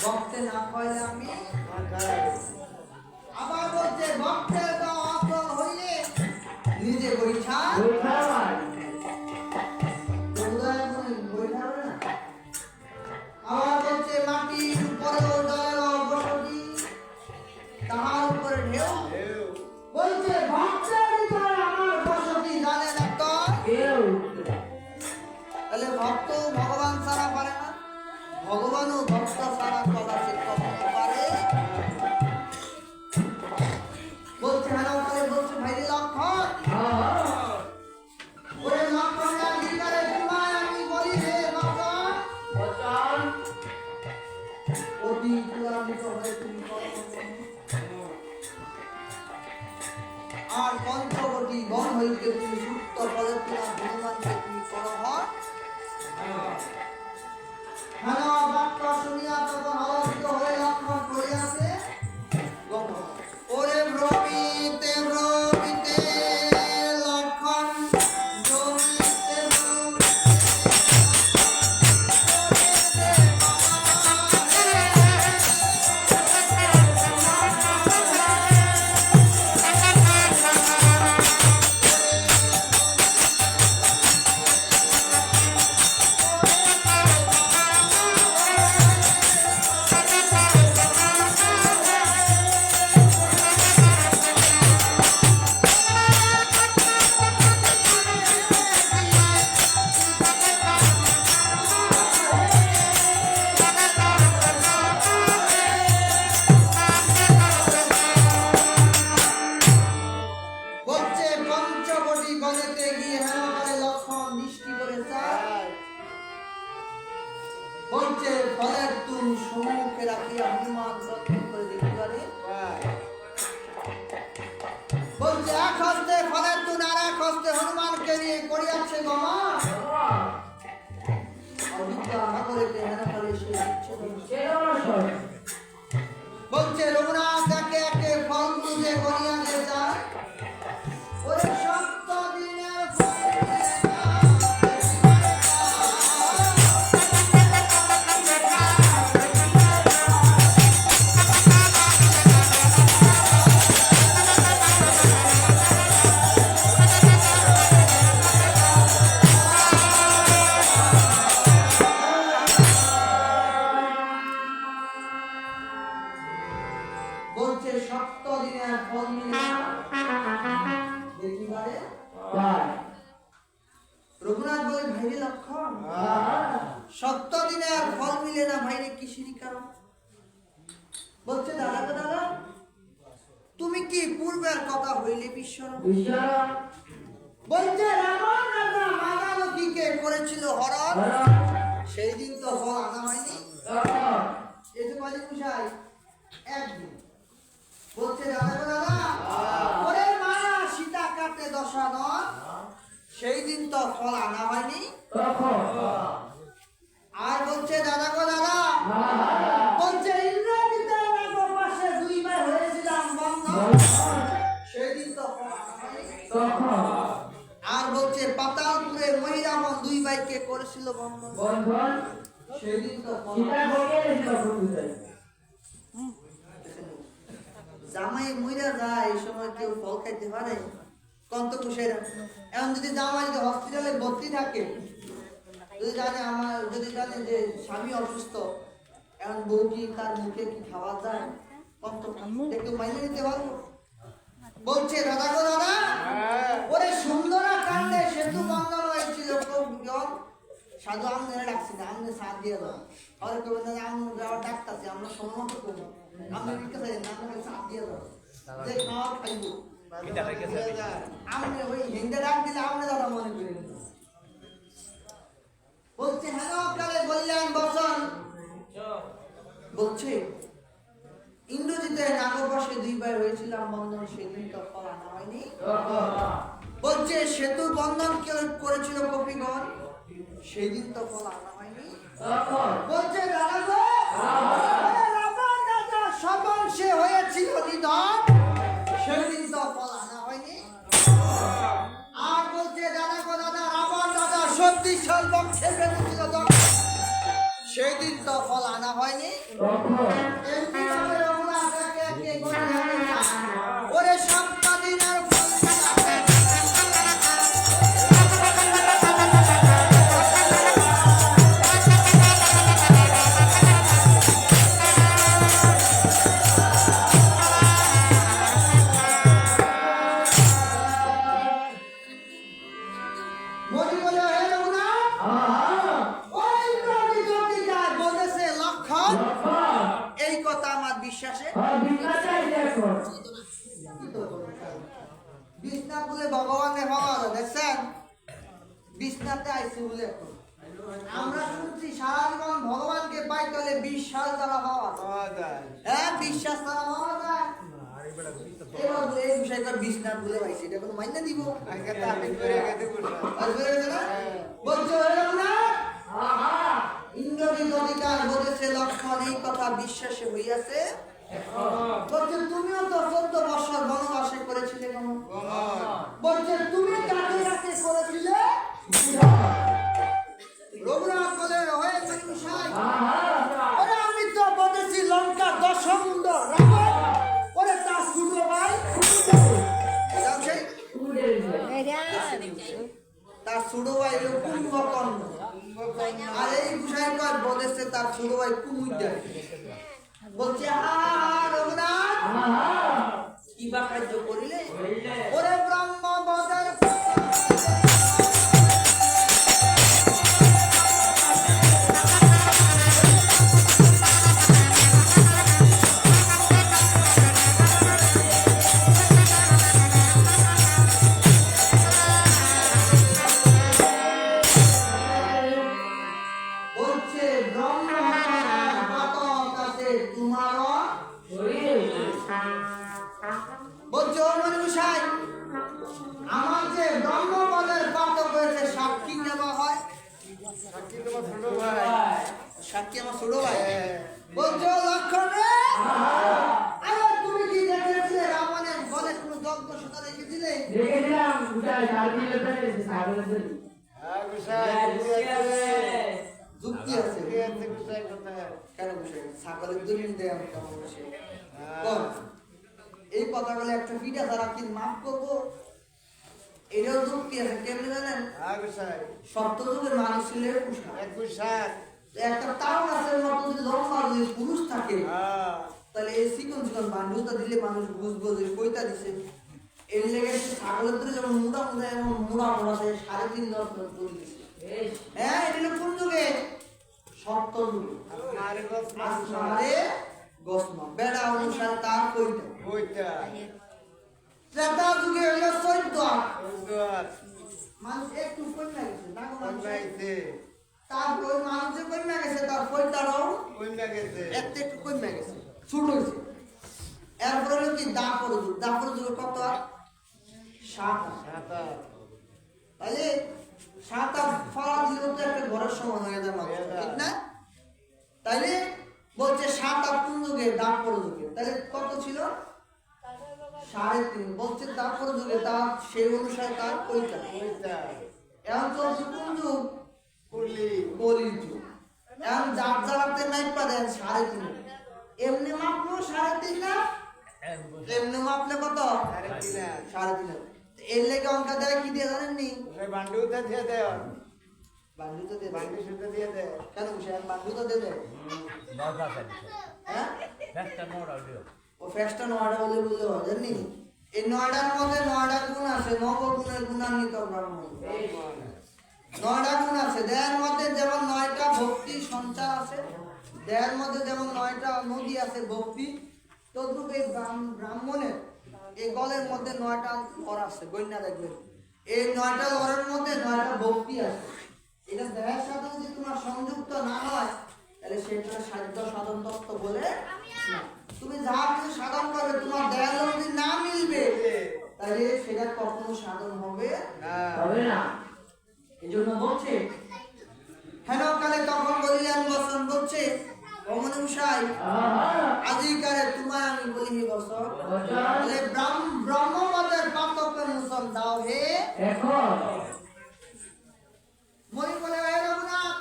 ভক্তে না খাওয়াইলে আমি আবার বলছে ভক্তের দাও অফল হইলে নিজে বৈঠা আবার বলছে মাটির উপরে জলের বসতি তাহার উপরে ঢেউ বলছে ভক্তের ভিতরে আমার বসতি জানে না তো তাহলে ভক্ত ভগবান ছাড়া পারে না ভগবানও ভক্ত ছাড়া কদাচিৎ কখনো পারে বলছে হেনকালে বলছে ভাই লক্ষণ ওরে লক্ষণ অধিকারে তোমায় আমি বলি হে লক্ষণ অতি চূড়ান্ত হয়ে তুমি আর পঞ্চবটি বন হইতে তুমি সুপ্ত পদে তোমার হনুমানকে তুমি করো হয় হেন বাক্য শুনিয়া তখন আলোচিত হয়ে লক্ষণ করিয়াছে ওরে ভ্রমিতে ভ্রমিতে লক্ষণ জমিতে বলছে ফলের তুল সম্মুখে রাখিয়া হনুমান রক্ষণ করে দেখিবারে বলছে এক হস্তে ফলের তুল আর এক হস্তে হনুমানকে নিয়ে করিয়াছে গমা অবিদ্যা নগরেতে হেন ফলে সে বলছে রঘুনাথ একে একে ফল তুলে গড়িয়া নিয়ে যায় ওরে সপ্ত দিনের ফল বলছে সপ্ত দিনের ফল মিলে দেখিবারে রঘুনাথ বলে ভাইরে লক্ষণ সপ্ত দিনের ফল মিলে না ভাইরে কিসেরই কারণ বলছে দাদা গো দাদা তুমি কি পূর্বের কথা হইলে বিশ্বর বলছে রাবণ রাজা মাদালকিকে করেছিল হরণ সেই দিন তো ফল আনা হয়নি এই যে মাঝে পুষাই একদিন বলছে দাদা গো দাদা ওরে মায়া সীতা কাটে দশানন সেই দিন তো ফল আনা হয়নি আর বলছে দাদা গো দাদা বলছে ইন্দ্রজিতের নাগর পাশে দুইবার হয়েছিলাম বন্ধন সেই দিন তো ফল আনা হয়নি আর বলছে পাতালপুরে মহিরামন দুই ভাইকে করেছিল বন্ধন সেই দিন তো ফল জামাই মইরা যায় এই সময় কেউ ফল খাইতে পারে কন্ত কুশেরা এখন যদি জামাই যদি হসপিটালে ভর্তি থাকে যদি জানে যে স্বামী অসুস্থ এখন বউ কি তার মুখে কি খাওয়া যায় কন্ত একটু মাইনে নিতে পারবো বলছে দাদা গো দাদা ওরে সুন্দরা কাণ্ডে সেতু বন্ধন হয়েছিল সাধু আমনে ডাকছি না আমনে সাথ দিয়ে দাও আর কেউ আমরা ডাকতেছি আমরা সম্মত করবো আমরা লিখতে চাই না আমরা সাথ দিয়ে দাও যে খাওয়া খাইবো আমনে ওই হিন্দে ডাক দিলে আমনে দাদা মনে করেন বলছে হ্যাঁ কালে বললেন বচন বলছে ইন্দ্রজিতের নাগরবশে দুইবার হয়েছিলাম বন্ধন সেদিন তো ফল আনা হয়নি বলছে সেতু বন্ধন করেছিল কপিগণ সেদিন তো ফল আনা হয়নি বলছে দাদা গো রাবণ রাজা সবল সে হয়েছিল নিধন সেদিন তো ফল আনা হয়নি আর বলছে দাদা গো দাদা রাবণ রাজা শক্তিশাল বক্ষে বেঁধেছিল সেদিন তো ফল আনা হয়নি এমনি ভাবে রঘুনাথ একে একে গড়িয়া নিয়ে ওরে সপ্ত দিনের ফল মনে বলে হে রঘুনাথ ওই নদী যদি যায় বলেছে লক্ষণ এই কথা আমার বিশ্বাসে বিষ্ণা বলে ভগবানের হওয়া দেখছেন বিষ্ণাতে আইসি বলে এখন আমরা শুনছি সারা জীবন ভগবানকে পাইতে হলে বিশ্বাস দ্বারা হওয়া হ্যাঁ বিশ্বাস দ্বারা হওয়া যায় এবার এই বিষয়টা বিষ্ণাত বলে পাইছি এটা কোনো মাইনে দিব বলছো ইন্দ্রজিৎ অধিকার বলেছে লক্ষণ এই কথা বিশ্বাসে হইয়াছে বলছে তুমিও তো 14 বছর বনবাসে করেছিলে কেন বলছে তুমি কাকে কাকে করেছিলে রঘুনাথ বলে হয়ে আমি তো বলেছি লঙ্কা দশমুণ্ড রাবণ ওরে তার ছোট ভাই তার ছোট ভাই কুম্ভকর্ণ আর এই গুসাইকার বলেছে তার ছোট ভাই কুমুদ্দা বলছে রঘুনাথ কি বা কার্য করিলে ওরে ব্রহ্মবদের বলছে ব্রহ্ম গুছাই কোথায়? কেন বসে ছাগলের জন্য দেয় আমি কেমন বসে কর এই কথাগুলো একটা পিঠা দ্বারা কি মাফ করবো এটাও যুক্তি আছে কেমনি জানেন হ্যাঁ গুছাই। সত্য যুগের মানুষ ছিল কুষা একুশ ষাট। একটা তাও গাছের মতো যদি লম্বা যদি পুরুষ থাকে হ্যাঁ। তাহলে এই চিকন চিকন বান্ডুটা দিলে মানুষ বুঝবো যে কইতা দিছে এর লেগে ছাগলের ধরে যেমন মুড়া মুড়া এবং মুড়া মুড়া দেয় 3.5 দশ করে দিছে হ্যাঁ এটা হলো কোন যুগে সত্য যুগে আপনার গছ মাছ আসমানে গসম বেড়া অনুসারে তার কইতা ওইটা। ত্রেতা যুগে হলো 14 সুন্দর। মানুষ একটু কমে গেছে না গো মানুষ কন্যাইতে। তারপর মানুষ যে কমে গেছে তার কইতারও কন্যা গেছে। একটু একটু কমে গেছে ছোট হয়েছে এরপরে হলো কি দাপর যুগ কত 7 সাঁতার। তাহলে 7 ফলা দিল তো একটা ঘরের সমান হয়ে যায় মানুষ ঠিক না তাইলে বলছে 7 কোন যুগে দাপর যুগে তাহলে কত ছিল 3.5 বলছে দাপর যুগে তার সেই অনুসারে তার কইতা ওইটা। এখন চলছে কোন যুগ কুলি। কলির যুগ এখন যার যারাতে নাইপা দেন 3.5 এমনি মাপলো 3.5 না এমনি মাপলে কত আরে কিনা। 3.5 এর লেগে অঙ্ক দেয় কি দিয়ে জানেন নি ওই বান্ডুটা দিয়ে দেও। বান্ডু তো দেবে বান্ডু সুতো দিয়ে দে। কেন সে বান্ডু তো দেবে হ্যাঁ ও ফেস্টা নয়ডা বলে বুঝতে পারো জানি এই নয়ডার মধ্যে 9টা গুণ আছে নবগুণের গুণান্বিত ব্রহ্ম 9টা গুণ আছে দেহের মধ্যে যেমন 9টা ভক্তি সঞ্চার আছে দেহের মধ্যে যেমন 9টা নদী আছে ভক্তি তদ্রূপ এই ব্রাহ্মণের এই গলের মধ্যে 9টা লর আছে গইনা দেখবেন এই 9টা লরের মধ্যে 9টা ভক্তি আছে এটা দেহের সাথে যদি তোমার সংযুক্ত না হয় তাহলে সেটা সাধ্য সাধন তত্ত্ব বলে না। তুমি যা কিছু সাধন করবে তোমার দেহের লোক যদি না মিলবে তাহলে সেটা কখনো সাধন হবে হ্যাঁ। হবে না এই জন্য বলছে হেন কালে তখন বলিলেন বসন বলছে অমন মশাই আজিকারে তোমায় আমি বলি হে বসন তাহলে ব্রহ্মমতের পার্থক্য মোচন দাও হে এখন মনি বলে হে রঘুনাথ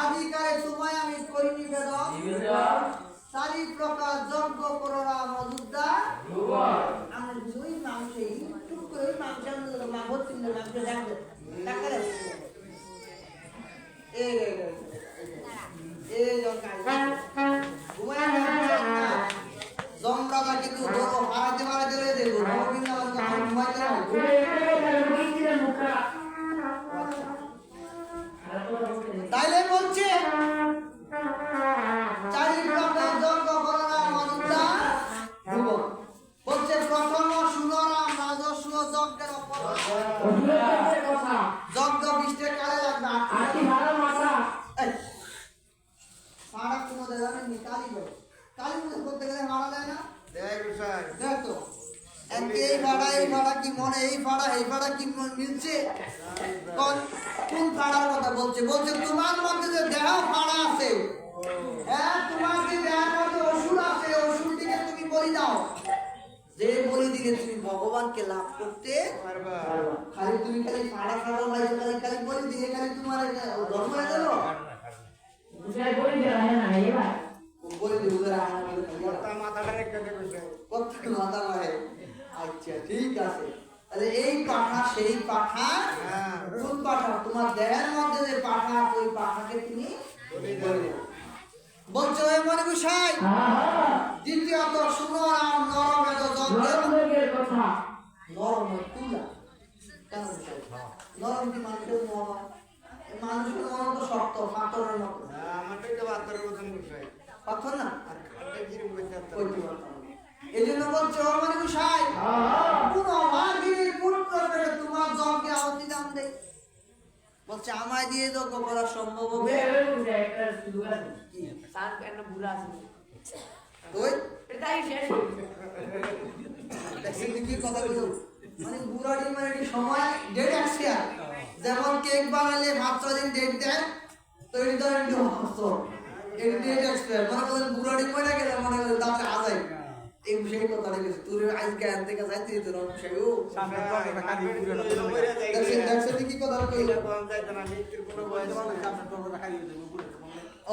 আজিকারে তোমায় আমি করি নিবেদন 4 প্রকার যজ্ঞ করোনা মজুদ্দা আমি দুই মাংসে টুক করে মাংস মাংস তিন মাংস দেখবে টাকারে জমরাদা কিন্তু হারাতে মারাতে লয়ে দেবো নবীন আমার কথা ঘুমাইতে তাইলে বলছে 4 প্রকার যজ্ঞ করোনা মজুদ্দা ভুবন বলছে প্রথম সুনরাম রাজস্ব যজ্ঞের অপর যজ্ঞ বিষ্ণে কালে লাগবে সারা কোনো দেওয়া নেই কালী বলে কালী পুজো করতে গেলে মারা যায় না দেয় গুছাই। দেখ তো এই ভাড়া কি মনে এই ভাড়া কি মিলছে কোন ভাড়ার কথা বলছে বলছে তোমার মধ্যে যে দেহ ভাড়া আছে হ্যাঁ তোমার যে দেহের মধ্যে অসুর আছে অসুরটিকে তুমি বলি দাও যে বলি দিলে তুমি ভগবানকে লাভ করতে পারবা। খালি তুমি খালি ভাড়া খাওয়া লাগে খালি বলি দিলে খালি তোমার ধর্ম হয়ে গেল বুঝাই বলি যে রাহে না এবার বলি দিলে ওদের আনা বলে খালি তার মাথাটা রেখে দে গুছাই। প্রত্যেক মাথা হয় আচ্ছা ঠিক আছে তাহলে এই পাঠা সেই পাঠা হ্যাঁ। কোন পাঠা তোমার দেহের মধ্যে যে পাঠা ওই পাঠাকে তুমি বলে দাও। বলছো ওই মনে গুসাই দ্বিতীয়ত সুনরাম নরমেদ যজ্ঞের নরমের কথা নরম তুলা কেন গুসাই? নরম কি মানুষের মন হয়? এই মানুষের মন তো শক্ত পাথরের মতো আমারটাই তো বাহাত্তরের মতন গুছাই। পাথর না আর খাটে কিরম করতে পারতাম। কইতে পারতাম না। এই জন্য বলছো ও মনে গুসাই কোন অভাগিনীর পুত্র পেলে তোমার যজ্ঞে আহুতি দাম দেয় বলছে আমায় দিয়ে যজ্ঞ করা সম্ভব হবে একটা সুগার সাত একটা বুড়া আছে ওই এটাই শেষ দেখছেন কি কথা বলছো মানে বুড়াড়ি মানে কি সময় ডেট আসছে আর যেমন কেক বানাইলে 5 দিন ডেট দেয় তো এই ধরেন এই ডেট আসছে মনে করেন বুড়াড়ি কইরা গেলে মনে করেন দাঁতে আজাই এই সেই কথা লেগেছে তুই আজকে আনতে কাছে যাইতে দিত না সেও দেখছেন কি কথা কইলো কম যাইতো না, মৃত্যুর কোনো বয়স নাই।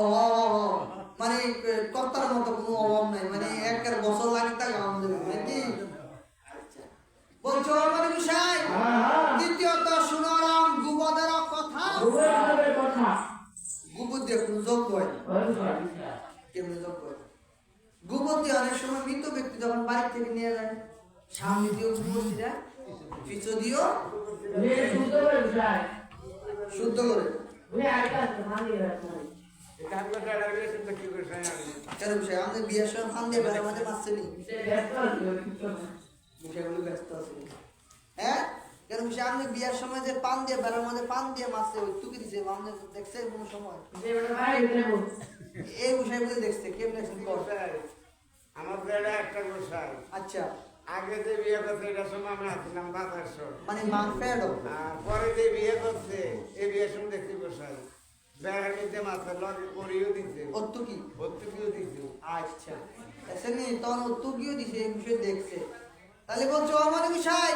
ও মানে কর্তার মতো কোনো অভাব নাই, মানে একের বছর লাগে তা আমাদের নাকি? আচ্ছা বলছো মানে বিষয় দ্বিতীয়ত শুনারাম গুবদের কথা। গুবদ দিয়ে কোনো যোগ হয় না, কেমনি যোগ হয়? গুবদ দিয়ে অনেক সময় মৃত ব্যক্তি যখন বাড়ি থেকে নিয়ে যায়, সামনে দিয়েও গুবদ দিয়ে পিছু দিয়েও শুদ্ধ করে। কেন বিষয় আমাদের বিয়ের সময় ফান দিয়ে বেড়া মাঝে মারছে নি, বিষয়গুলো ব্যস্ত আছে। হ্যাঁ কেন বিষয় আপনি বিয়ের সময় যে পান দিয়ে বেড়ার মধ্যে পান দিয়ে মারছে ওই তুকি দিছে, আমাদের দেখছে কোনো সময় এই বিষয়গুলো দেখছে কেমন আমার বেড়া একটা গোসাই আচ্ছা আগে যে বিয়ে করছে এটার সময় আমি আসছিলাম 2200, মানে মান ফেরো আর পরে যে বিয়ে করছে এই বিয়ের সময় দেখছি গোসাই বেড়ার মধ্যে মাছের লগে করিও দিছে, অতুকি ভর্তুকিও দিছে। আচ্ছা এসেনি তখন অতুকিও দিছে এই বিষয় দেখছে। তাহলে বলছো আমার বিষয়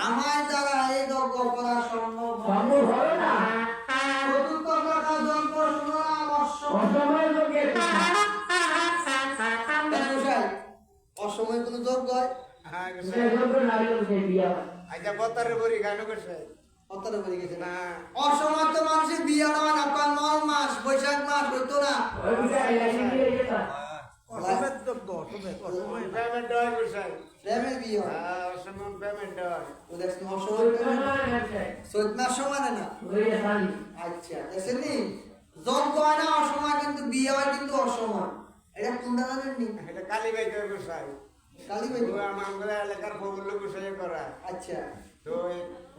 আমার দ্বারা এই যজ্ঞ করা সম্ভব হবে না। চতুর্থ কথা যজ্ঞ শুনলাম অসময় কোনো যজ্ঞ হয় হ্যাঁ গোসাই আচ্ছা বতারে বড়ি গান গোসাই কতটা বেড়ে গেছে না? না অসময় তো মানুষের বিয়ে হয় না, কারণ 9 মাস বৈশাখ মাস হইতো না। পেমেন্ট হয় গোসাই, প্রেমের বিয়ে হয় অসময় পেমেন্ট হয়। ও দেখছেন অসময় চৈত মাস সমানে না। আচ্ছা দেখছেননি যজ্ঞ হয় না অসময়, কিন্তু বিয়ে হয় কিন্তু অসময়। এটা কোনটা জানেন নি? এটা কালী বাইতে গোসাই, কালী ভাই। আমাদের এলাকার বগুলো গোসাই করা। আচ্ছা তো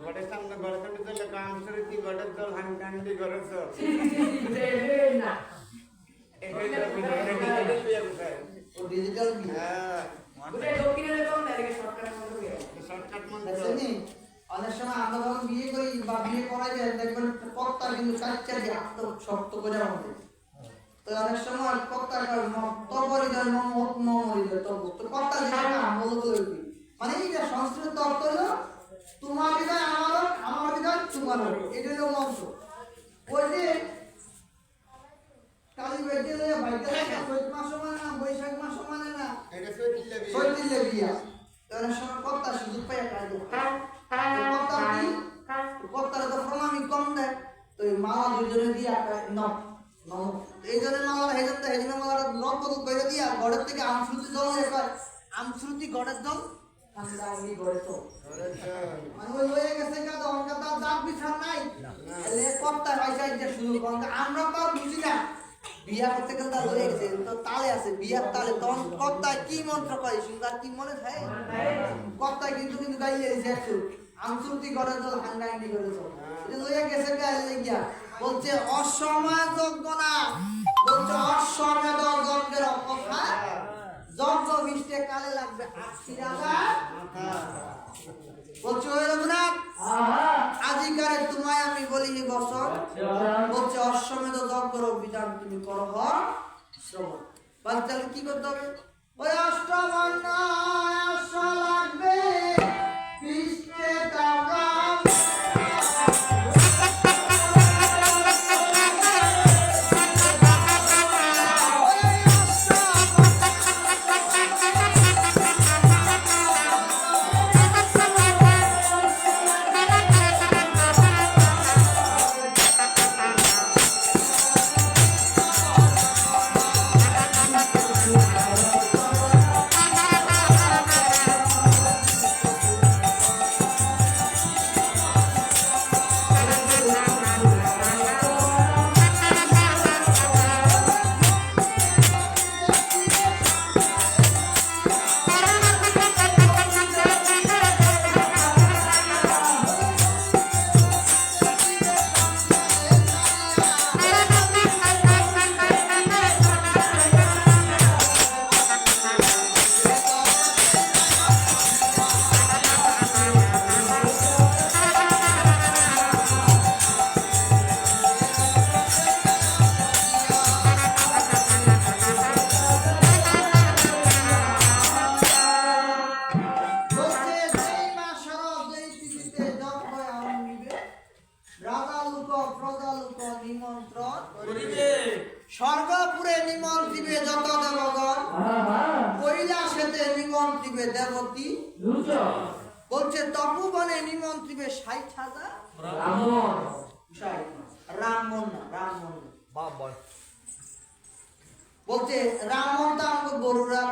ঘরের সামনে ঘরের সামনে চলে কাম সরিতি ঘরের জল হাঙ্কান্ডি ঘরের জল ও ডিজিটাল বিয়ে শর্টকাট দেখছেননি? অনেক সময় আমরা যখন বিয়ে করি বা বিয়ে করাই যায় দেখবেন কর্তা কিন্তু কাচ্চা দিয়ে শক্ত করে আমাদের। তো অনেক সময় কর্তা তপরিদয় মরিদয় তো কর্তা যেটা বলে বলে মানে এইটা সংস্কৃত তত্ত্ব হলো তোমার হৃদয় আমারও, আমার হৃদয় তোমারও, এটা হলো মন্ত্র। ওই যে কালী বেঁচে ভাইতে চৈত মাস মানে না বৈশাখ মাস মানে না চৈতিলে বিয়া, অনেক সময় কর্তা সুযোগ পাই কর্তা কি কর্তারা তো প্রণামী কম দেয়, তো এই মালা দুজনে দিয়ে এই জন্য মালা এই জন্য মালাটা নখ বদল করে দিয়া ঘরের থেকে আমশ্রুতি জল আমশ্রুতি ঘরের জল মানে ওই হয়ে গেছে দাঁত বিছান নাই কর্তা পয়সা শুরু করেন। আমরা তো আর বুঝি না বিয়া করতে গেলে তার হয়ে গেছে তো তালে আছে বিয়ার তালে, তখন কর্তায় কি মন্ত্র করে সুন্দর কি মনে থাকে কর্তায় কিন্তু কিন্তু গাইলে একটু আমশ্রুতি ঘরের জল হাঙ্গাঙ্গি করে জল লইয়া গেছে গাইলে গিয়া বলছে অসময় যজ্ঞ না, বলছে অসময় যজ্ঞের অপেক্ষা যজ্ঞ মিষ্টে কালে লাগবে 80 টাকা। বলছে ওই রঘুনাথ আজিকারে তোমায় আমি বলি বছর, বলছে অশ্বমেধ যজ্ঞের বিধান তুমি করো শ্রবণ। তাহলে কি করতে হবে? ওই অষ্টবর্ণ অশ্ব লাগবে মিষ্টে টাকা স্বর্গপুরে নিমন্ত্রিবে যত দেবগণ, কৈলাসেতে নিমন্ত্রিবে দেবতী। বলছে তপোবনে নিমন্ত্রিবে 60,000 রামমন না, রামমন না। বাবা বলছে রামমন তো আমাকে গরুরা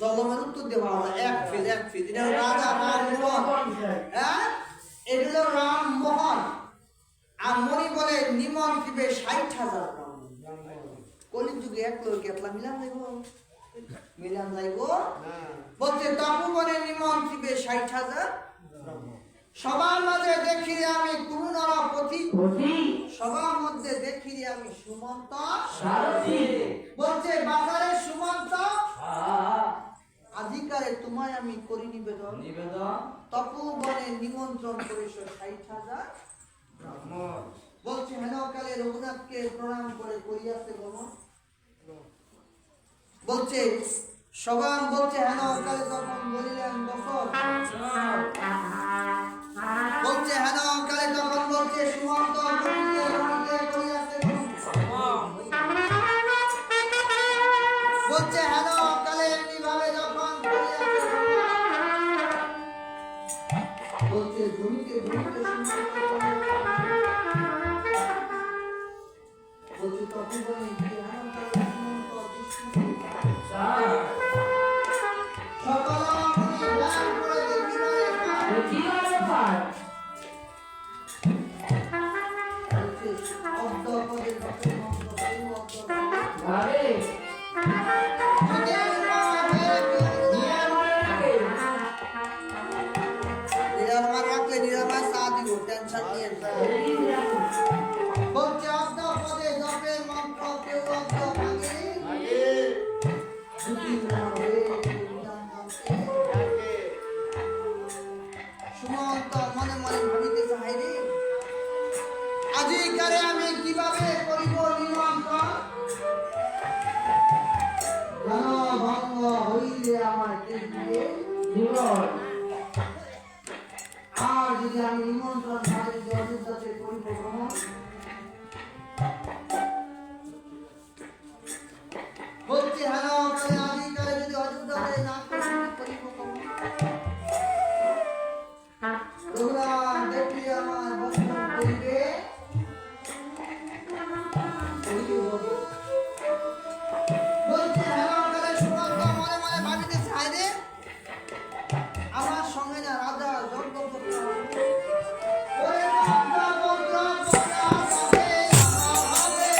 জলমের উত্তর দেওয়া হলো এক ফিজ এটা হলো রাজা রামমোহন। হ্যাঁ, এটা হলো রামমোহন। আর মনি বলে নিমন্ত্রিবে 60,000 কলিযুগে এক লোক একলা মিলান যাইব। বলছে তপোবনে নিমন্ত্রিবে 60,000। সবার মাঝে দেখি আমি করুণাপতি, সবার মধ্যে দেখি আমি সুমন্ত। বলছে বাজারে সুমন্ত, আজিকারে তোমায় আমি করি নিবেদন। তপোবনে নিমন্ত্রণ করিস 60,000। বলছে হেন কালে রঘুনাথকে প্রণাম করে করিয়াছে গমন। বলছে সবাম বলছে হেন কালে তখন বলিলেন দশর। বলছে হেন কালে তখন বলছে সুমন্ত করিয়াছে গমন। বলছে হেন কালে এমনি ভাবে যখন করিয়াছে গমন। বলছে ঘুমিতে ঘুমিতে বলছে তপোবনে হেন কালে সুমন্ত দৃষ্টি সুমন্ত মনে মনে ভাবিতে চাই রে, আজিকারে আমি কিভাবে করিব নিমন্ত্রণ। ভঙ্গ হইলে আমার আর যদি আমি নিমন্ত্রণ অযোধ্যাতে করিব ভ্রমণ। বলছি হ্যালো আজিকারে যদি অযোধ্যাতে না করিব ভ্রমণ। রঘুনাথ দেখি আমার বন্ধন করিবে। বলছে হ্যালো কালে সুমন্ত মনে মনে ভাবিতে চাই রে, আমার সঙ্গে না রাজা যজ্ঞপুত্র ওরে যজ্ঞপুত্র হবে হবে।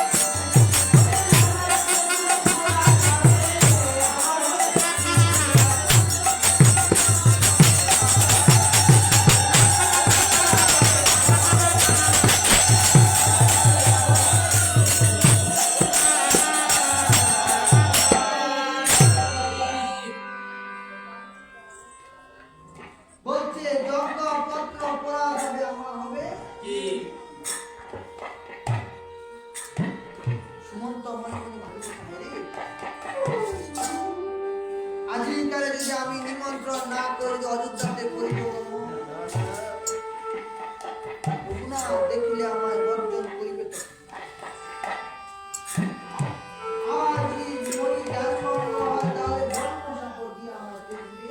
বলছে যজ্ঞপত্র পড়া হবে আমার হবে সুমন্ত মনে মনে ভাবিতে চাই রে, আজিকালে যদি আমি নিমন্ত্রণ না করি অযোধ্যাতে করিব ভ্রমণ। রঘুনাথ দেখিলে আমার বর্জন করিবে তো। আর যদি জীবনী জ্ঞান হয় তাহলে ধর্ম সম্পদ দিয়ে আমার করিবে।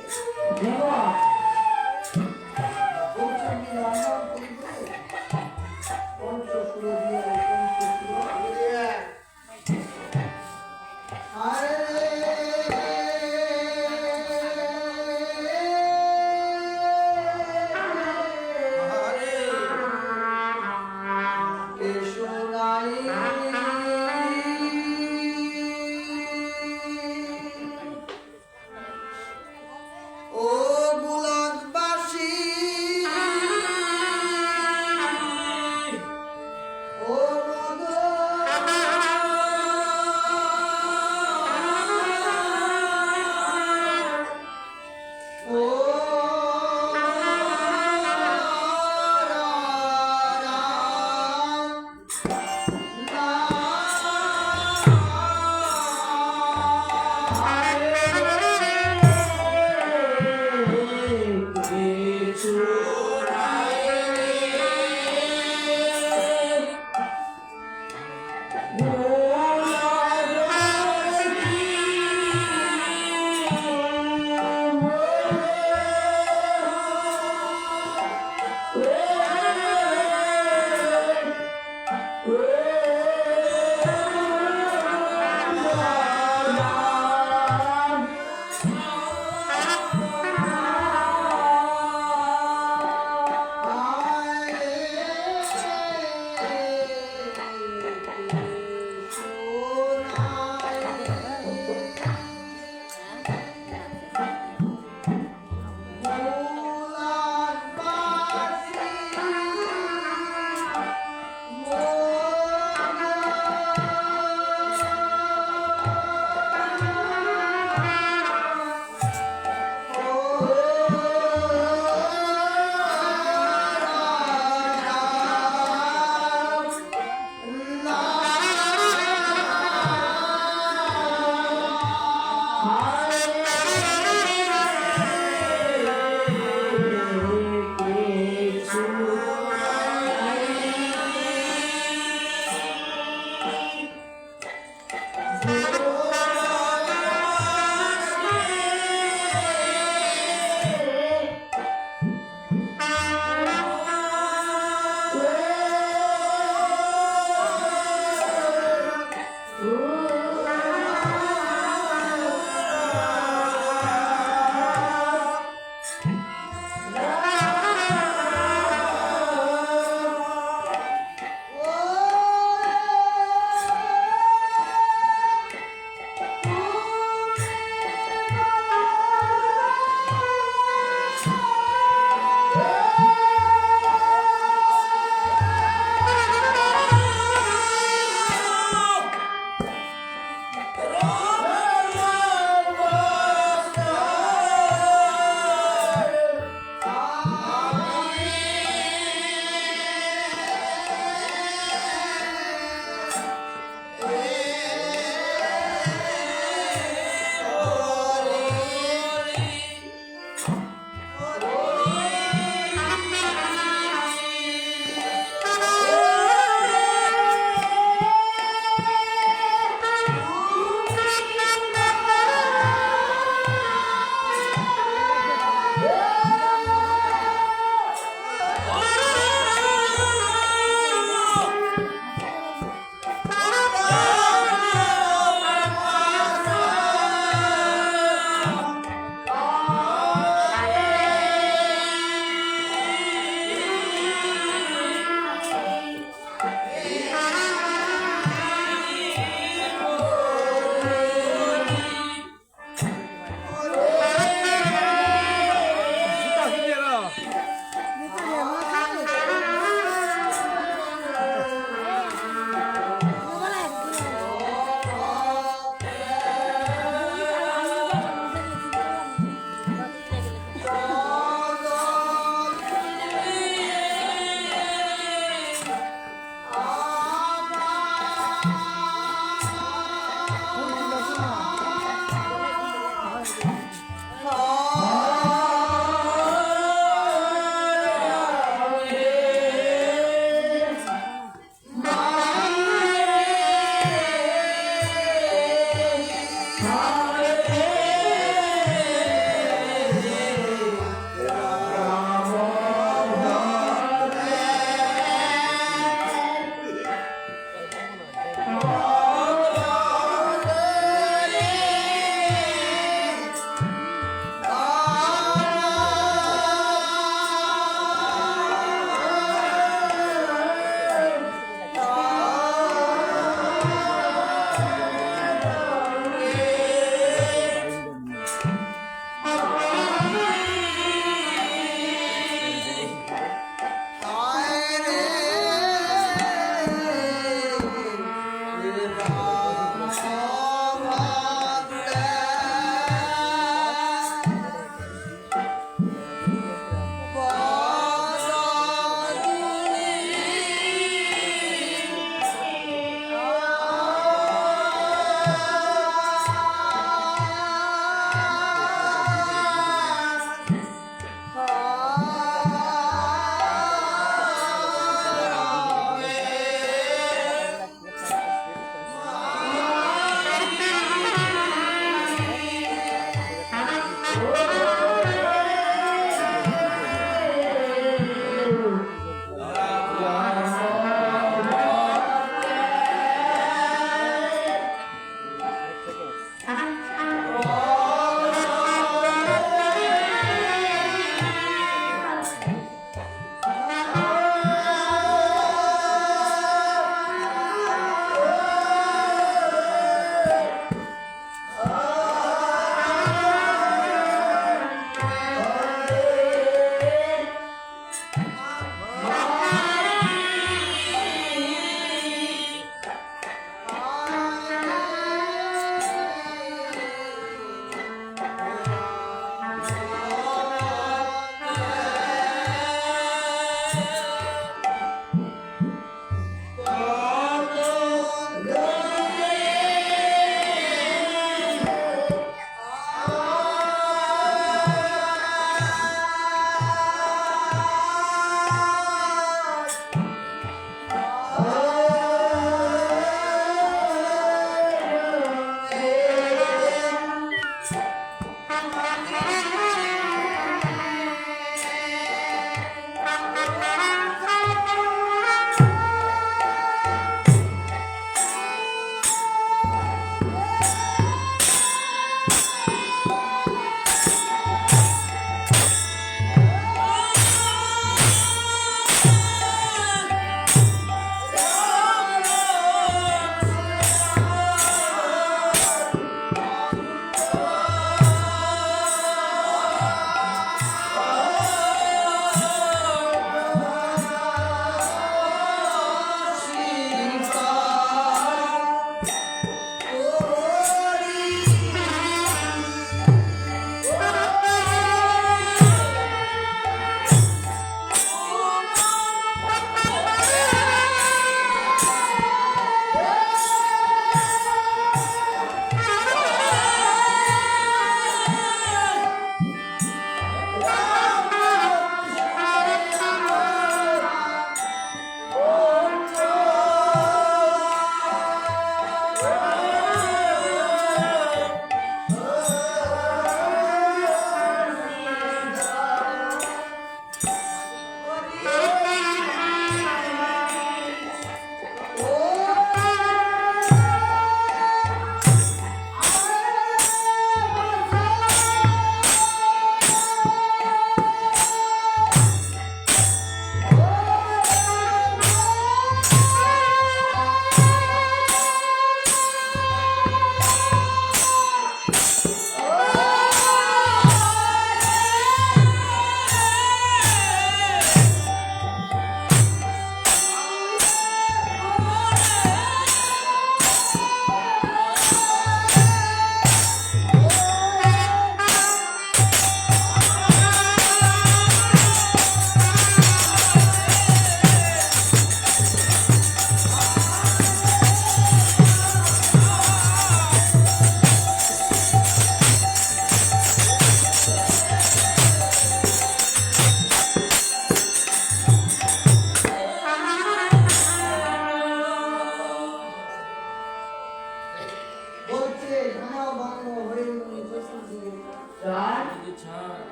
বলছেন রন্ধন করিবে পঞ্চসুর দিয়ে পঞ্চসুর আরে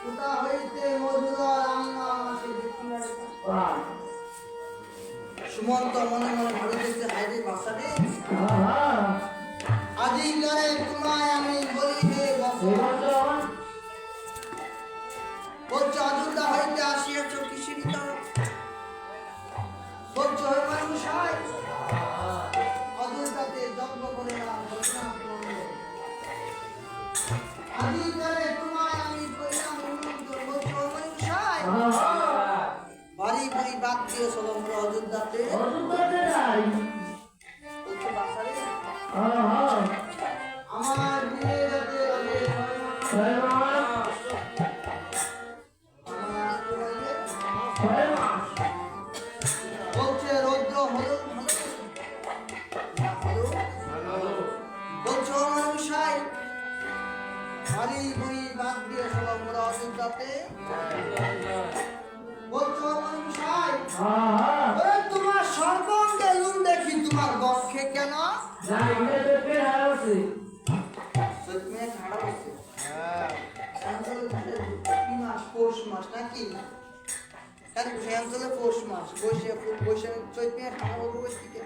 কোথা হইতে মধুর রান্না সে দেখিনা সুমন্ত মনে মনে ভাবিতেছে হাইরে বাসারে আজিকারে তোমায় আমি বলিতে বসো বলছো অযোধ্যা হইতে আসিয়াছ কিসের তর বলছো হে মানুষ দিয়েছিল আমরা অযোধ্যাতে বলছে বাসারে আমার বিয়ে যাতে আগে বলছে রৌদ্র হলো বলছো মানুষাই হারি বুড়ি বাদ দিয়ে সব আমরা অযোধ্যাতে বলছো মানুষাই তোমার সর্বঙ্গে লুন দেখি তোমার বক্ষে কেন সত্যি খারাপ হচ্ছে কি মাস পৌষ মাস নাকি কেন সে অঞ্চলে পৌষ মাস বৈশাখ চৈত মেয়ে ঠান্ডা বলবো থেকে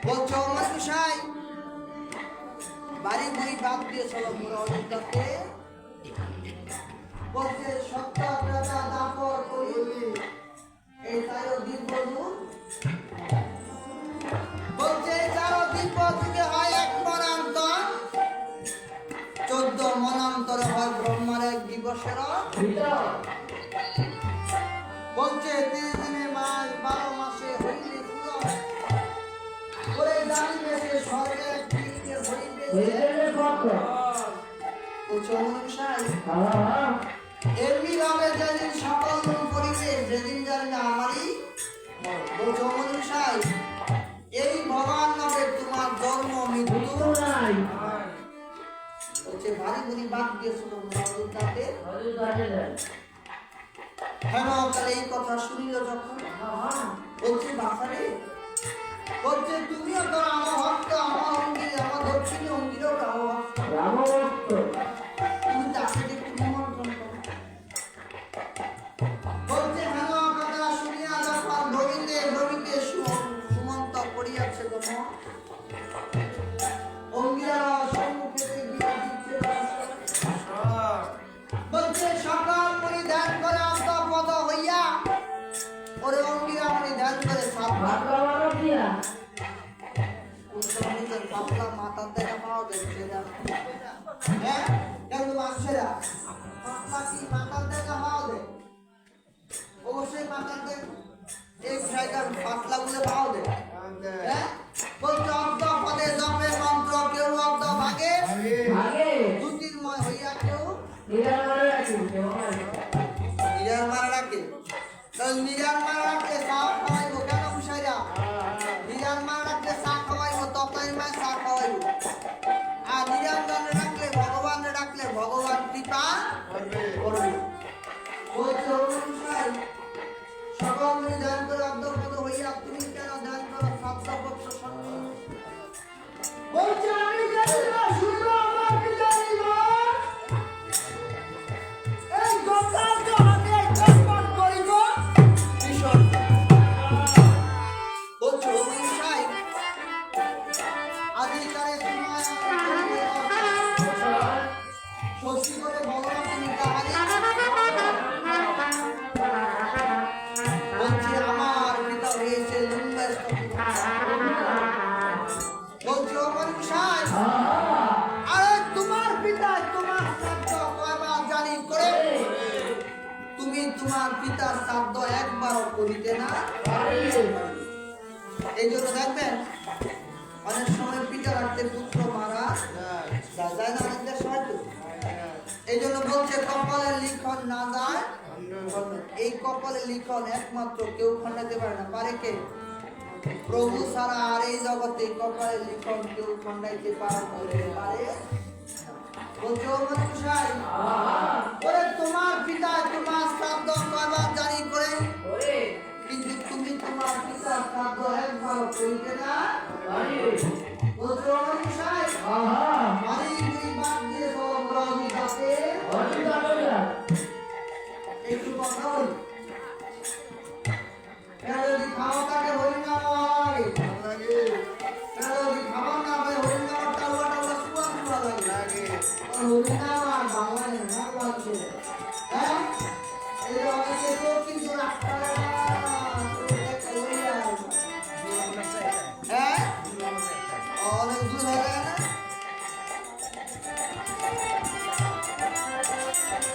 বলছো মানুষাই বাড়ি বুড়ি বাদ দিয়ে চলো পুরো অযোধ্যাতে বলছে সত্যাগ্রতা দাপর করি এই তারও দীর্ঘ যুগ বলছে তারও দীর্ঘ যুগে হয় এক মনান্তর 14 মনান্তর হয় ব্রহ্মার এক দিবসের বলছে 30 দিনে মাস 12 মাসে হইলে পুরো করে জানিবে সে স্বর্গের দিকে হইবে বলছে অনুসাই এমনি ভাবে যেদিন সকল করিবে যেদিন জানি না আমারই বলছে অনুসাই এই ভগবান নামে তোমার জন্ম মৃত্যু নাই বলছে ভারী বুড়ি বাদ দিয়েছিল অযোধ্যাতে হ্যাঁ তাহলে এই কথা শুনিল যখন বলছে বাসারে বলছে তুমিও তো আমার ভক্ত আমার অঙ্গির আমার দক্ষিণী অঙ্গিরও রামভক্ত তুমি তাকে একটু নিমন্ত্রণ করো বলছে হ্যাঁ কথা শুনিয়া যখন গোবিন্দে রবিকে সুমন্ত করিয়াছে গম অঙ্গিরা সম্মুখে গিয়া দিচ্ছে বলছে সকাল করে ধ্যান করে অন্তঃপদ হইয়া ওরে অঙ্গিরা মানে ধ্যান করে পাতলা মাথার দেখা পাওয়া যাচ্ছে হ্যাঁ কেন মানুষেরা পাতলা কি মাথার দেখা পাওয়া যায় অবশ্যই মাথার দেখ এক জায়গার পাতলা গুলো পাওয়া যায় হ্যাঁ বলছে অন্তঃপদে জপে মন্ত্র কেউ অন্ত ভাগে জ্যোতির্ময় হইয়া কেউ নিরার মারা রাখে তাহলে নিরার মারা রাখলে চা খাওয়াইবো কেন মুসাইরা নিরার মারা রাখলে চা খাওয়াইবো তপাই মায় চা খাওয়াইবো আর নিরাঞ্জনে রাখলে ভগবানে রাখলে ভগবান কৃপা করবে বলছে অনুসাই সকল মিলে ধ্যান করে অন্তর্গত হইয়া তুমি কেন ধ্যান করো সপ্তপক্ষ সত্য বলছে আমি জানি না শুনো আমার কি জানি না এই কথা তো আমি একবার করিব ঈশ্বর বলছো অনুসাই আদিকারে তোমার সত্যি করে ভগবান তুমি তাহারি বলছি আমার পিতা হয়েছে লুম্বের বলছি ও মানুষাই আরে তোমার পিতা তোমার শ্রাদ্ধ কয়বার জানি করে তুমি তোমার পিতার শ্রাদ্ধ একবারও করিতে না এই জন্য দেখবেন অনেক সময় পিতা রাখতে পুত্র মারা যায় না অনেক দেশ হয়তো এই জন্য বলছে কপালের লিখন না যায় এই কপালের লিখন একমাত্র কেউ খণ্ডাতে পারে না পারে কে প্রভু ছাড়া আর এই জগতে কপালের লিখন কেউ খণ্ডাইতে পারে বলছে ও মানুষাই ওরে তোমার পিতা তোমার শ্রাদ্ধ কয়বার জানি করে কিন্তু তুমি তোমার পিতার শ্রাদ্ধ একবার করিতে না বলছে ও মানুষাই বাড়ি বুড়ি বাদ দিয়ে সব রাজনীতিতে একটু কথা বলি যদি খাওয়া থাকে হরিনাম হয় যদি খাবার না হয় হরিনাম টাউয়া টাউয়া সুয়া সুয়া লাগে হরিনাম আর বাংলায় নাম লাগছে হ্যাঁ এই অনেকে তো কিন্তু রাখতে হ্যাঁ অনেক দূর হয়ে যায় না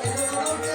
এই জন্য বলছে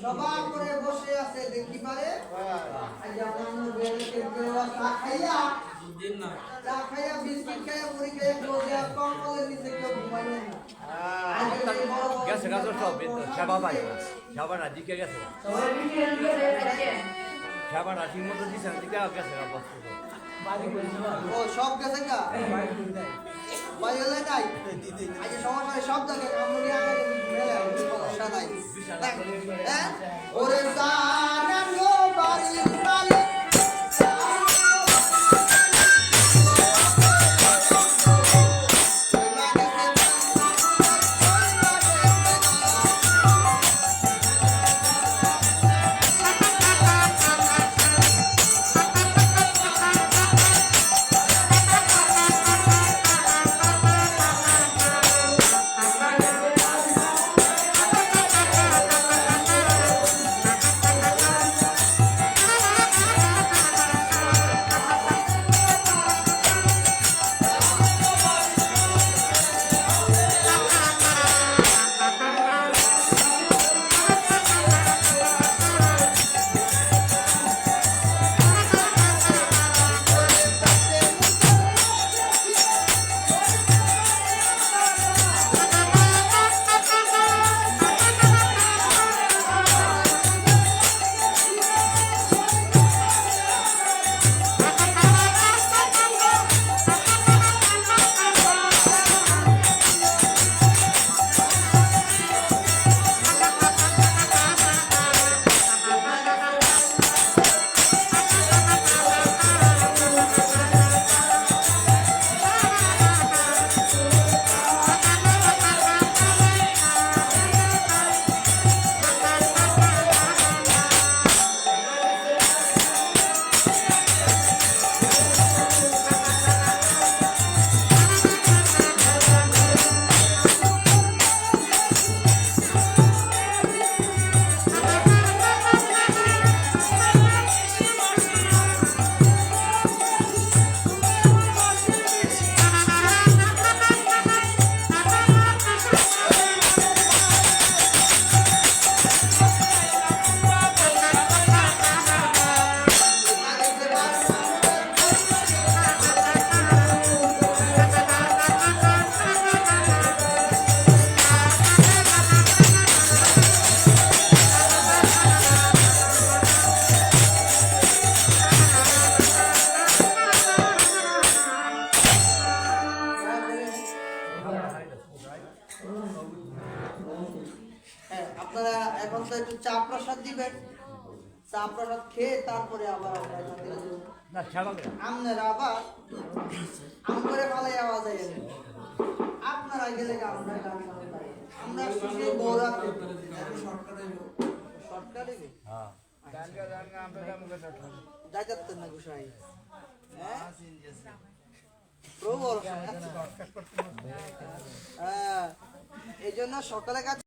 সভা করে বসে আছে দেখি পারে আজ আপনার বেরোতে কেউ চা খাইয়া চা খাইয়া বিস্কিট খাইয়া মুড়ি খাইয়া কেউ যা কম্বলের নিচে কেউ ঘুমাইবে না গেছে গাছ সব সেবা পাই সেবা না দিকে গেছে সেবা না ঠিক মতো দিছে না দিকে গেছে ও সব গেছে গা বাড়ি হলে নাই আজ সমস্যা সব জায়গায় কামড়ি আগে মেলে সমস্যা নাই হ্যাঁ ওরে জানানো বাড়ির মালিক আপনারা এখন তো একটু চা প্রসাদ দিবেন চা প্রসাদ খেয়ে তারপরে আবার আমরা এখান থেকে যাবো। না সেবা আপনারা আবার আম করে ফালাই আওয়াজ যায় আপনারা গেলে আমরা গান গাই আমরা শুধু বৌরা শর্টকাটে হ্যাঁ যাই যাচ্ছেন না গুসাই হ্যাঁ প্রবল হ্যাঁ এই জন্য সকালে কাজ